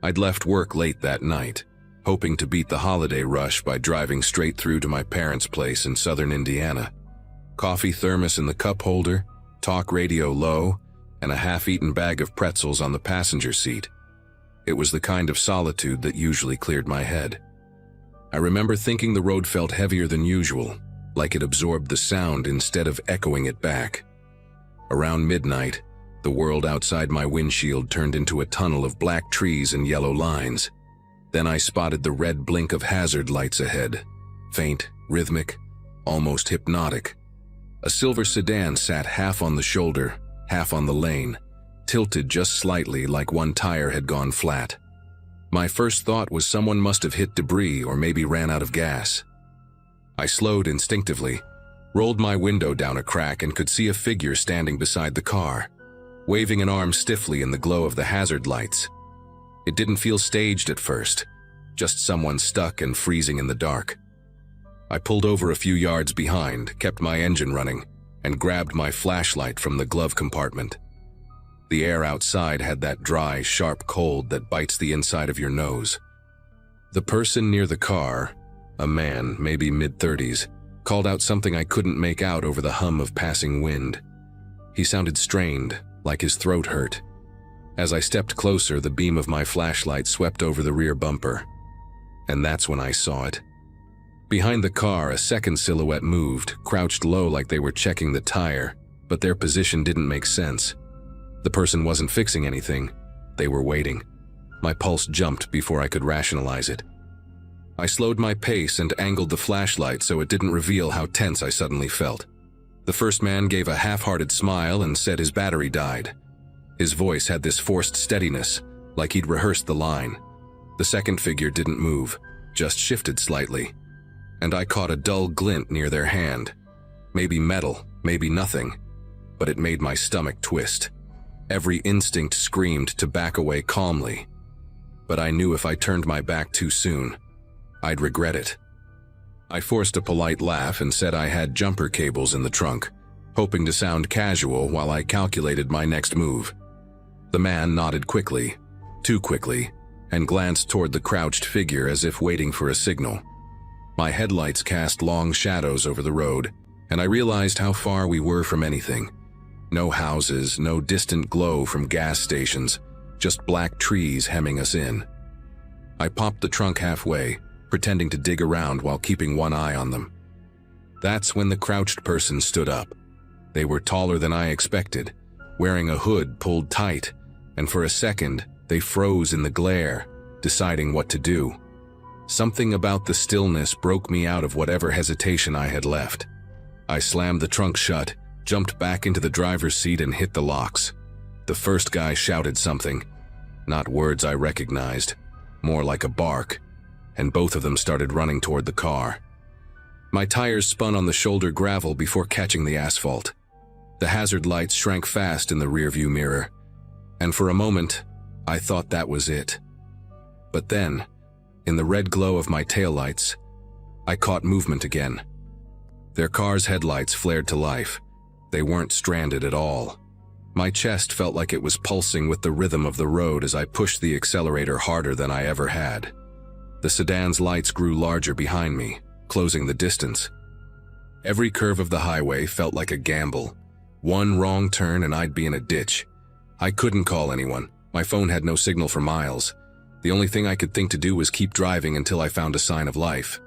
I'd left work late that night, hoping to beat the holiday rush by driving straight through to my parents' place in southern Indiana. Coffee thermos in the cup holder, talk radio low, and a half-eaten bag of pretzels on the passenger seat. It was the kind of solitude that usually cleared my head. I remember thinking the road felt heavier than usual, like it absorbed the sound instead of echoing it back. Around midnight, the world outside my windshield turned into a tunnel of black trees and yellow lines. Then I spotted the red blink of hazard lights ahead, faint, rhythmic, almost hypnotic. A silver sedan sat half on the shoulder, half on the lane, tilted just slightly like one tire had gone flat. My first thought was someone must have hit debris or maybe ran out of gas. I slowed instinctively, rolled my window down a crack and could see a figure standing beside the car, waving an arm stiffly in the glow of the hazard lights. It didn't feel staged at first, just someone stuck and freezing in the dark. I pulled over a few yards behind, kept my engine running, and grabbed my flashlight from the glove compartment. The air outside had that dry, sharp cold that bites the inside of your nose. The person near the car, a man, maybe mid-30s, called out something I couldn't make out over the hum of passing wind. He sounded strained, like his throat hurt. As I stepped closer, the beam of my flashlight swept over the rear bumper. And that's when I saw it. Behind the car, a second silhouette moved, crouched low like they were checking the tire, but their position didn't make sense. The person wasn't fixing anything. They were waiting. My pulse jumped before I could rationalize it. I slowed my pace and angled the flashlight so it didn't reveal how tense I suddenly felt. The first man gave a half-hearted smile and said his battery died. His voice had this forced steadiness, like he'd rehearsed the line. The second figure didn't move, just shifted slightly. And I caught a dull glint near their hand. Maybe metal, maybe nothing. But it made my stomach twist. Every instinct screamed to back away calmly. But I knew if I turned my back too soon, I'd regret it. I forced a polite laugh and said I had jumper cables in the trunk, hoping to sound casual while I calculated my next move. The man nodded quickly, too quickly, and glanced toward the crouched figure as if waiting for a signal. My headlights cast long shadows over the road, and I realized how far we were from anything. No houses, no distant glow from gas stations, just black trees hemming us in. I popped the trunk halfway, pretending to dig around while keeping one eye on them. That's when the crouched person stood up. They were taller than I expected, wearing a hood pulled tight, and for a second, they froze in the glare, deciding what to do. Something about the stillness broke me out of whatever hesitation I had left. I slammed the trunk shut, jumped back into the driver's seat and hit the locks. The first guy shouted something, not words I recognized, more like a bark, and both of them started running toward the car. My tires spun on the shoulder gravel before catching the asphalt. The hazard lights shrank fast in the rearview mirror, and for a moment, I thought that was it. But then, in the red glow of my taillights, I caught movement again. Their car's headlights flared to life. They weren't stranded at all. My chest felt like it was pulsing with the rhythm of the road as I pushed the accelerator harder than I ever had. The sedan's lights grew larger behind me, closing the distance. Every curve of the highway felt like a gamble. One wrong turn and I'd be in a ditch. I couldn't call anyone. My phone had no signal for miles. The only thing I could think to do was keep driving until I found a sign of life.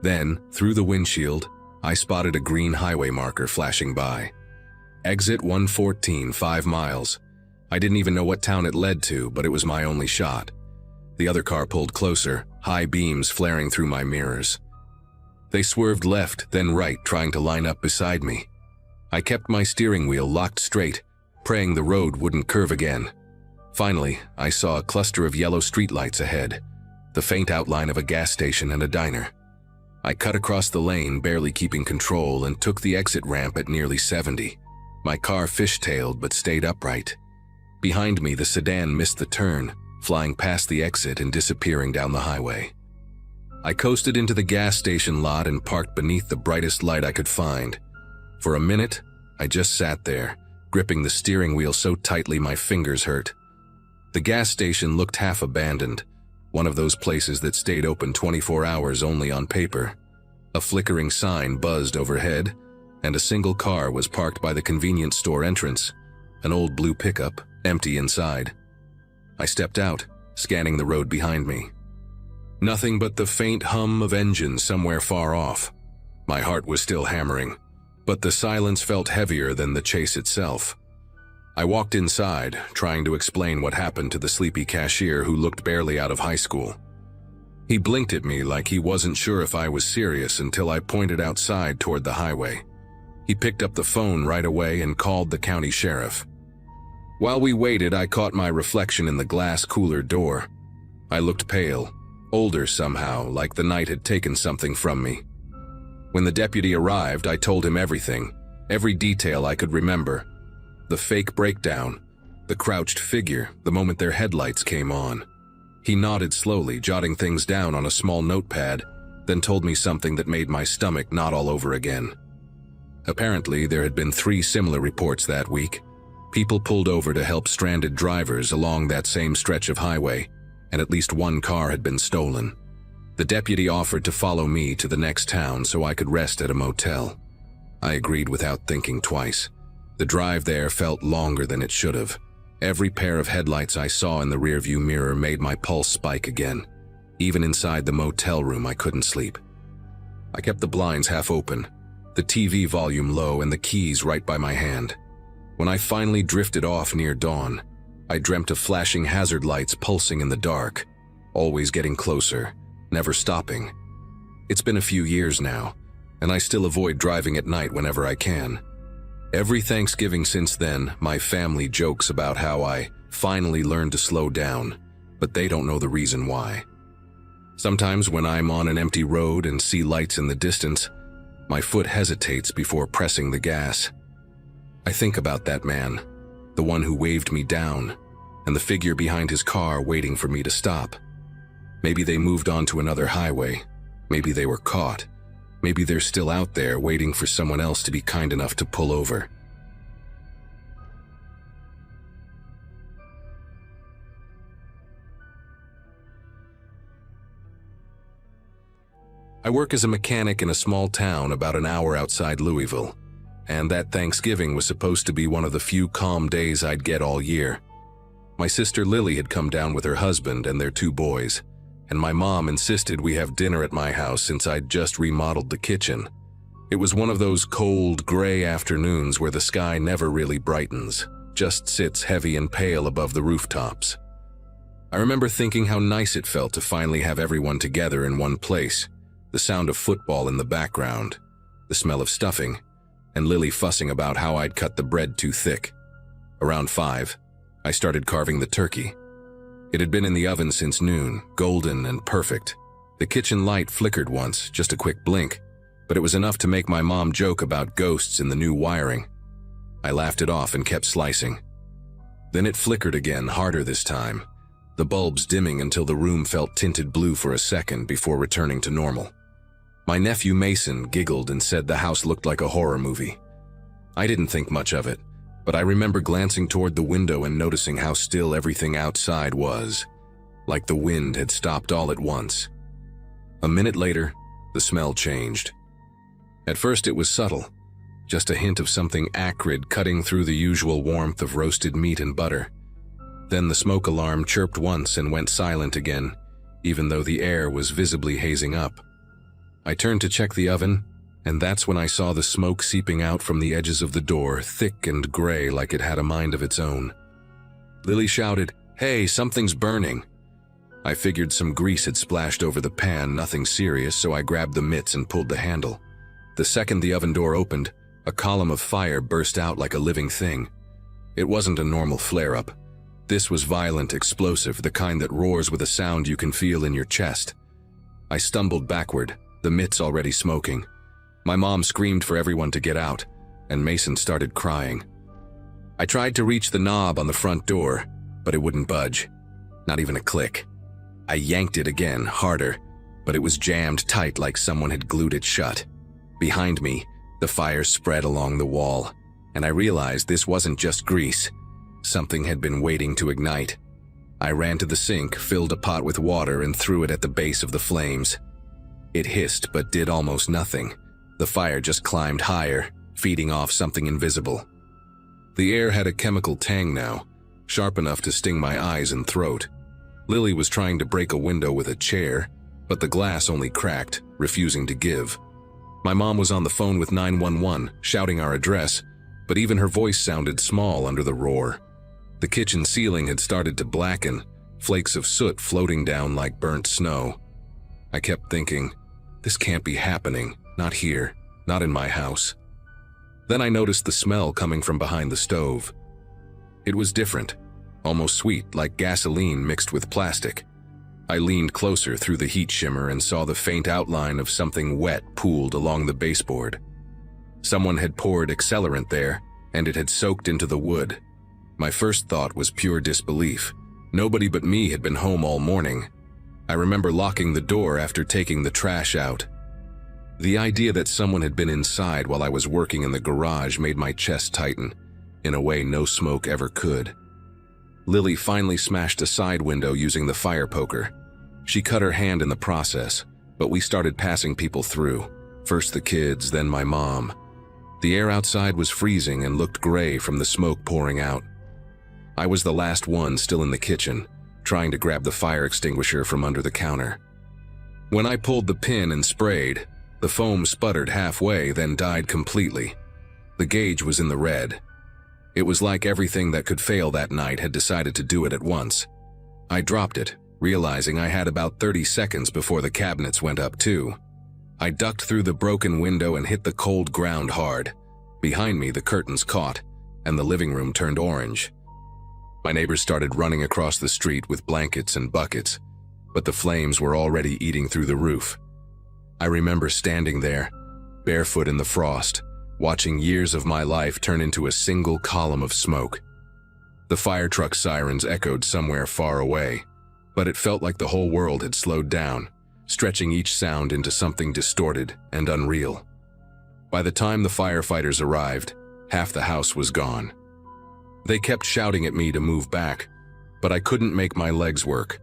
Then, through the windshield, I spotted a green highway marker flashing by. Exit 114, 5 miles. I didn't even know what town it led to, but it was my only shot. The other car pulled closer, high beams flaring through my mirrors. They swerved left, then right, trying to line up beside me. I kept my steering wheel locked straight, praying the road wouldn't curve again. Finally, I saw a cluster of yellow streetlights ahead, the faint outline of a gas station and a diner. I cut across the lane, barely keeping control, and took the exit ramp at nearly 70. My car fishtailed but stayed upright. Behind me, the sedan missed the turn, flying past the exit and disappearing down the highway. I coasted into the gas station lot and parked beneath the brightest light I could find. For a minute, I just sat there, gripping the steering wheel so tightly my fingers hurt. The gas station looked half abandoned, one of those places that stayed open 24 hours only on paper. A flickering sign buzzed overhead, and a single car was parked by the convenience store entrance, an old blue pickup, empty inside. I stepped out, scanning the road behind me. Nothing but the faint hum of engines somewhere far off. My heart was still hammering, but the silence felt heavier than the chase itself. I walked inside, trying to explain what happened to the sleepy cashier who looked barely out of high school. He blinked at me like he wasn't sure if I was serious until I pointed outside toward the highway. He picked up the phone right away and called the county sheriff. While we waited, I caught my reflection in the glass cooler door. I looked pale, older somehow, like the night had taken something from me. When the deputy arrived, I told him everything, every detail I could remember. The fake breakdown, the crouched figure, the moment their headlights came on. He nodded slowly, jotting things down on a small notepad, then told me something that made my stomach knot all over again. Apparently, there had been 3 similar reports that week. People pulled over to help stranded drivers along that same stretch of highway, and at least one car had been stolen. The deputy offered to follow me to the next town so I could rest at a motel. I agreed without thinking twice. The drive there felt longer than it should have. Every pair of headlights I saw in the rearview mirror made my pulse spike again. Even inside the motel room, I couldn't sleep. I kept the blinds half open, the TV volume low and the keys right by my hand. When I finally drifted off near dawn, I dreamt of flashing hazard lights pulsing in the dark, always getting closer, never stopping. It's been a few years now, and I still avoid driving at night whenever I can. Every Thanksgiving since then, my family jokes about how I finally learned to slow down, but they don't know the reason why. Sometimes when I'm on an empty road and see lights in the distance, my foot hesitates before pressing the gas. I think about that man, the one who waved me down, and the figure behind his car waiting for me to stop. Maybe they moved on to another highway. Maybe they were caught. Maybe they're still out there waiting for someone else to be kind enough to pull over. I work as a mechanic in a small town about an hour outside Louisville, and that Thanksgiving was supposed to be one of the few calm days I'd get all year. My sister Lily had come down with her husband and their 2 boys, and my mom insisted we have dinner at my house since I'd just remodeled the kitchen. It was one of those cold, gray afternoons where the sky never really brightens, just sits heavy and pale above the rooftops. I remember thinking how nice it felt to finally have everyone together in one place, the sound of football in the background, the smell of stuffing, and Lily fussing about how I'd cut the bread too thick. Around 5, I started carving the turkey. It had been in the oven since noon, golden and perfect. The kitchen light flickered once, just a quick blink, but it was enough to make my mom joke about ghosts in the new wiring. I laughed it off and kept slicing. Then it flickered again, harder this time, the bulbs dimming until the room felt tinted blue for a second before returning to normal. My nephew Mason giggled and said the house looked like a horror movie. I didn't think much of it, but I remember glancing toward the window and noticing how still everything outside was, like the wind had stopped all at once. A minute later, the smell changed. At first it was subtle, just a hint of something acrid cutting through the usual warmth of roasted meat and butter. Then the smoke alarm chirped once and went silent again, even though the air was visibly hazing up. I turned to check the oven, and that's when I saw the smoke seeping out from the edges of the door, thick and gray like it had a mind of its own. Lily shouted, "Hey, something's burning." I figured some grease had splashed over the pan, nothing serious, so I grabbed the mitts and pulled the handle. The second the oven door opened, a column of fire burst out like a living thing. It wasn't a normal flare-up. This was violent, explosive, the kind that roars with a sound you can feel in your chest. I stumbled backward, the mitts already smoking. My mom screamed for everyone to get out, and Mason started crying. I tried to reach the knob on the front door, but it wouldn't budge. Not even a click. I yanked it again, harder, but it was jammed tight like someone had glued it shut. Behind me, the fire spread along the wall, and I realized this wasn't just grease. Something had been waiting to ignite. I ran to the sink, filled a pot with water, and threw it at the base of the flames. It hissed but did almost nothing. The fire just climbed higher, feeding off something invisible. The air had a chemical tang now, sharp enough to sting my eyes and throat. Lily was trying to break a window with a chair, but the glass only cracked, refusing to give. My mom was on the phone with 911, shouting our address, but even her voice sounded small under the roar. The kitchen ceiling had started to blacken, flakes of soot floating down like burnt snow. I kept thinking, this can't be happening, not here, not in my house. Then I noticed the smell coming from behind the stove. It was different, almost sweet, like gasoline mixed with plastic. I leaned closer through the heat shimmer and saw the faint outline of something wet pooled along the baseboard. Someone had poured accelerant there, and it had soaked into the wood. My first thought was pure disbelief. Nobody but me had been home all morning. I remember locking the door after taking the trash out. The idea that someone had been inside while I was working in the garage made my chest tighten, in a way no smoke ever could. Lily finally smashed a side window using the fire poker. She cut her hand in the process, but we started passing people through. First the kids, then my mom. The air outside was freezing and looked gray from the smoke pouring out. I was the last one still in the kitchen, trying to grab the fire extinguisher from under the counter. When I pulled the pin and sprayed, the foam sputtered halfway, then died completely. The gauge was in the red. It was like everything that could fail that night had decided to do it at once. I dropped it, realizing I had about 30 seconds before the cabinets went up too. I ducked through the broken window and hit the cold ground hard. Behind me, the curtains caught, and the living room turned orange. My neighbors started running across the street with blankets and buckets, but the flames were already eating through the roof. I remember standing there, barefoot in the frost, watching years of my life turn into a single column of smoke. The fire truck sirens echoed somewhere far away, but it felt like the whole world had slowed down, stretching each sound into something distorted and unreal. By the time the firefighters arrived, half the house was gone. They kept shouting at me to move back, but I couldn't make my legs work.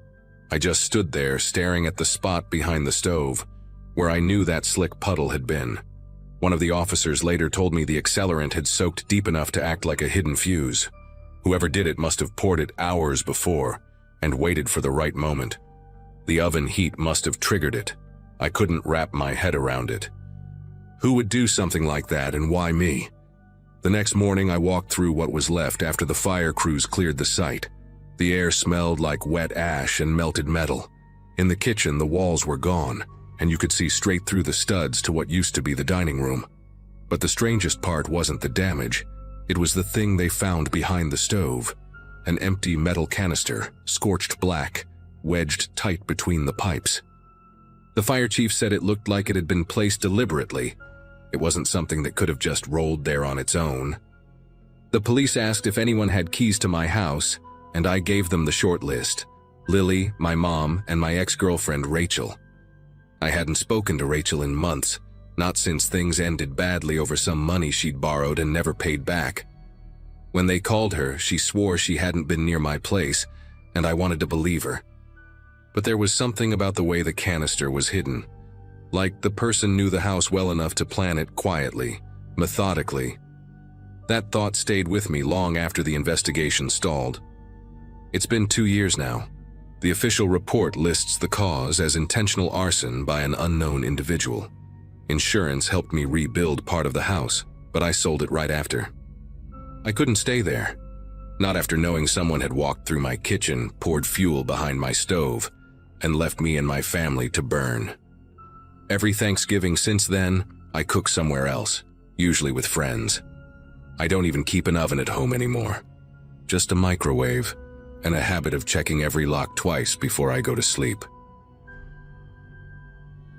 I just stood there staring at the spot behind the stove, where I knew that slick puddle had been. One of the officers later told me the accelerant had soaked deep enough to act like a hidden fuse. Whoever did it must have poured it hours before and waited for the right moment. The oven heat must have triggered it. I couldn't wrap my head around it. Who would do something like that, and why me? The next morning I walked through what was left after the fire crews cleared the site. The air smelled like wet ash and melted metal. In the kitchen, the walls were gone, and you could see straight through the studs to what used to be the dining room. But the strangest part wasn't the damage. It was the thing they found behind the stove. An empty metal canister, scorched black, wedged tight between the pipes. The fire chief said it looked like it had been placed deliberately. It wasn't something that could have just rolled there on its own. The police asked if anyone had keys to my house, and I gave them the short list: Lily, my mom, and my ex-girlfriend Rachel. I hadn't spoken to Rachel in months, not since things ended badly over some money she'd borrowed and never paid back. When they called her, she swore she hadn't been near my place, and I wanted to believe her. But there was something about the way the canister was hidden, like the person knew the house well enough to plan it quietly, methodically. That thought stayed with me long after the investigation stalled. It's been 2 years now. The official report lists the cause as intentional arson by an unknown individual. Insurance helped me rebuild part of the house, but I sold it right after. I couldn't stay there. Not after knowing someone had walked through my kitchen, poured fuel behind my stove, and left me and my family to burn. Every Thanksgiving since then, I cook somewhere else, usually with friends. I don't even keep an oven at home anymore. Just a microwave, and a habit of checking every lock twice before I go to sleep.